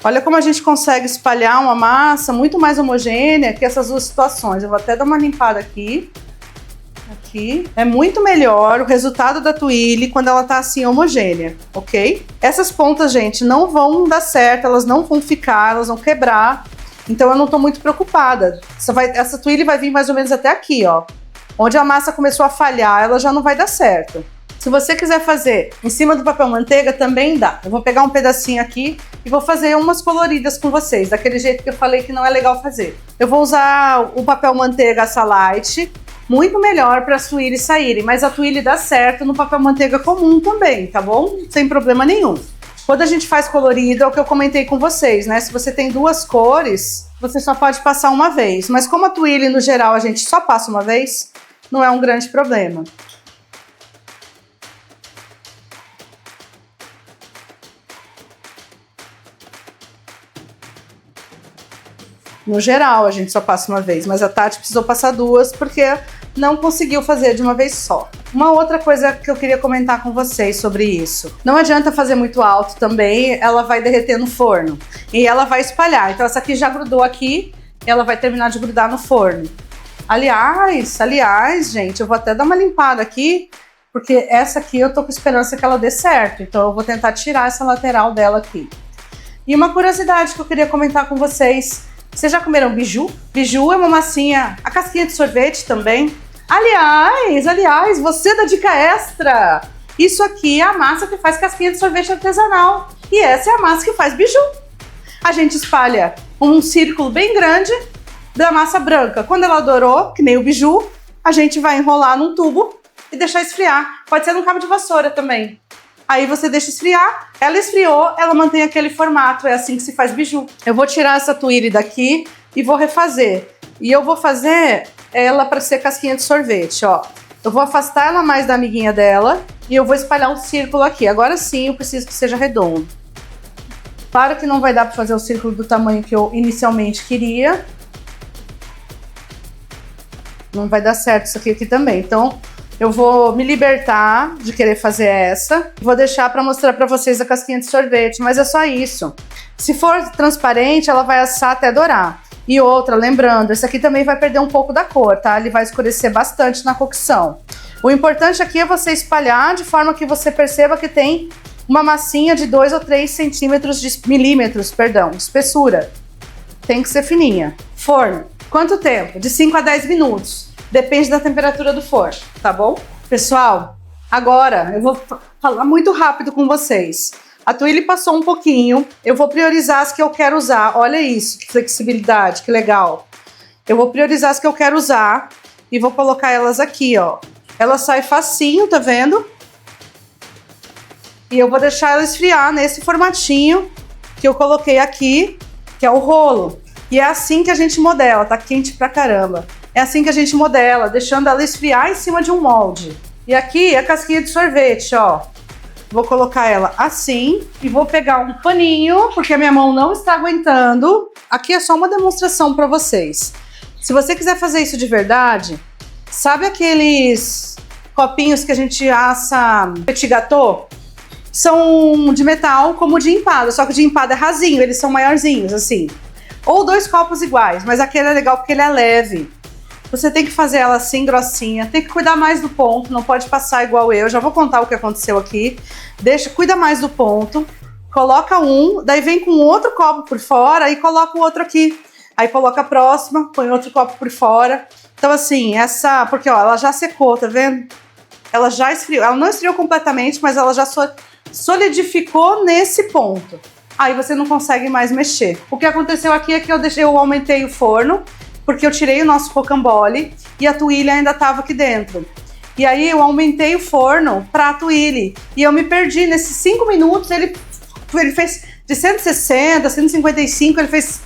Olha como a gente consegue espalhar uma massa muito mais homogênea que essas duas situações. Eu vou até dar uma limpada aqui. Aqui. É muito melhor o resultado da twirl quando ela tá assim homogênea, ok? Essas pontas, gente, não vão dar certo, elas não vão ficar, elas vão quebrar. Então eu não tô muito preocupada. Essa twirl vai vir mais ou menos até aqui, ó. Onde a massa começou a falhar, ela já não vai dar certo. Se você quiser fazer em cima do papel manteiga, também dá. Eu vou pegar um pedacinho aqui e vou fazer umas coloridas com vocês, daquele jeito que eu falei que não é legal fazer. Eu vou usar o papel manteiga Salite, muito melhor para as twirls saírem, mas a twirl dá certo no papel manteiga comum também, tá bom? Sem problema nenhum. Quando a gente faz colorido, é o que eu comentei com vocês, né? Se você tem 2 cores, você só pode passar uma vez. Mas como a twirl, no geral, a gente só passa uma vez, não é um grande problema. No geral, a gente só passa uma vez, mas a Tati precisou passar 2 porque não conseguiu fazer de uma vez só. Uma outra coisa que eu queria comentar com vocês sobre isso. Não adianta fazer muito alto também, ela vai derreter no forno. E ela vai espalhar. Então essa aqui já grudou aqui, ela vai terminar de grudar no forno. Aliás, gente, eu vou até dar uma limpada aqui, porque essa aqui eu tô com esperança que ela dê certo. Então eu vou tentar tirar essa lateral dela aqui. E uma curiosidade que eu queria comentar com vocês. Vocês já comeram biju? Biju é uma massinha, a casquinha de sorvete também. Aliás, você da dica extra. Isso aqui é a massa que faz casquinha de sorvete artesanal. E essa é a massa que faz biju. A gente espalha um círculo bem grande da massa branca. Quando ela dourou, que nem o biju, a gente vai enrolar num tubo e deixar esfriar. Pode ser num cabo de vassoura também. Aí você deixa esfriar, ela esfriou, ela mantém aquele formato, é assim que se faz biju. Eu vou tirar essa tuile daqui e vou refazer. E eu vou fazer ela para ser casquinha de sorvete, ó. Eu vou afastar ela mais da amiguinha dela e eu vou espalhar um círculo aqui. Agora sim eu preciso que seja redondo. Claro que não vai dar para fazer o círculo do tamanho que eu inicialmente queria. Não vai dar certo isso aqui também. Então eu vou me libertar de querer fazer essa. Vou deixar para mostrar para vocês a casquinha de sorvete, mas é só isso. Se for transparente, ela vai assar até dourar. E outra, lembrando, esse aqui também vai perder um pouco da cor, tá? Ele vai escurecer bastante na cocção. O importante aqui é você espalhar de forma que você perceba que tem uma massinha de 2 ou 3 milímetros, espessura. Tem que ser fininha. Forno. Quanto tempo? De 5 a 10 minutos. Depende da temperatura do forno, tá bom? Pessoal, agora eu vou falar muito rápido com vocês. A tuile passou um pouquinho, eu vou priorizar as que eu quero usar. Olha isso, que flexibilidade, que legal. Eu vou priorizar as que eu quero usar e vou colocar elas aqui, ó. Ela sai facinho, tá vendo? E eu vou deixar ela esfriar nesse formatinho que eu coloquei aqui, que é o rolo. E é assim que a gente modela, tá quente pra caramba. É assim que a gente modela, deixando ela esfriar em cima de um molde. E aqui é a casquinha de sorvete, ó. Vou colocar ela assim e vou pegar um paninho, porque a minha mão não está aguentando. Aqui é só uma demonstração para vocês. Se você quiser fazer isso de verdade, sabe aqueles copinhos que a gente assa petit gâteau? São de metal como o de empada, só que o de empada é rasinho, eles são maiorzinhos, assim. Ou 2 copos iguais, mas aquele é legal porque ele é leve. Você tem que fazer ela assim, grossinha, tem que cuidar mais do ponto, não pode passar igual eu. Já vou contar o que aconteceu aqui. Cuida mais do ponto, coloca um, daí vem com outro copo por fora e coloca o outro aqui. Aí coloca a próxima, põe outro copo por fora. Então assim, porque ó, ela já secou, tá vendo? Ela já esfriou, ela não esfriou completamente, mas ela já solidificou nesse ponto. Aí você não consegue mais mexer. O que aconteceu aqui é que eu aumentei o forno, porque eu tirei o nosso rocambole e a tuile ainda estava aqui dentro. E aí eu aumentei o forno para a tuile e eu me perdi. Nesses 5 minutos ele fez de 160, 155, ele fez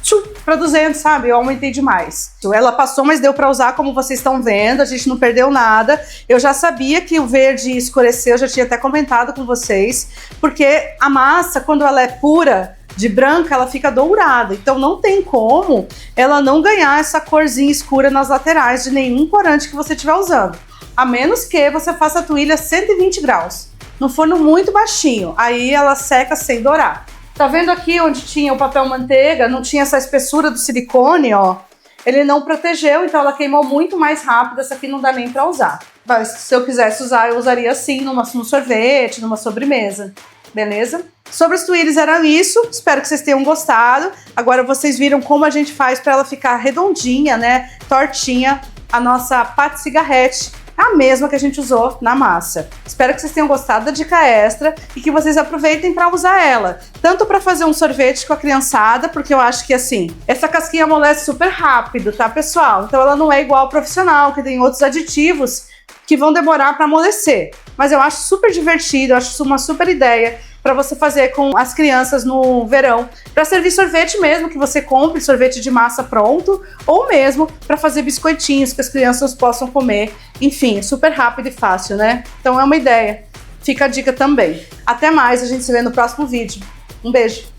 para 200, sabe? Eu aumentei demais. Ela passou, mas deu para usar como vocês estão vendo, a gente não perdeu nada. Eu já sabia que o verde escureceu, eu já tinha até comentado com vocês, porque a massa, quando ela é pura, de branca, ela fica dourada, então não tem como ela não ganhar essa corzinha escura nas laterais de nenhum corante que você estiver usando, a menos que você faça a tuile a 120 graus, no forno muito baixinho, aí ela seca sem dourar. Tá vendo aqui onde tinha o papel manteiga, não tinha essa espessura do silicone, ó, ele não protegeu, então ela queimou muito mais rápido, essa aqui não dá nem pra usar. Mas se eu quisesse usar, eu usaria assim, num sorvete, numa sobremesa. Beleza? Sobre as tuiles era isso, espero que vocês tenham gostado. Agora vocês viram como a gente faz para ela ficar redondinha, né, tortinha, a nossa pate cigarrete, a mesma que a gente usou na massa. Espero que vocês tenham gostado da dica extra e que vocês aproveitem para usar ela, tanto para fazer um sorvete com a criançada, porque eu acho que assim, essa casquinha amolece super rápido, tá, pessoal? Então ela não é igual ao profissional, que tem outros aditivos que vão demorar para amolecer. Mas eu acho super divertido, eu acho uma super ideia para você fazer com as crianças no verão, para servir sorvete mesmo, que você compre sorvete de massa pronto, ou mesmo para fazer biscoitinhos que as crianças possam comer. Enfim, super rápido e fácil, né? Então é uma ideia. Fica a dica também. Até mais, a gente se vê no próximo vídeo. Um beijo!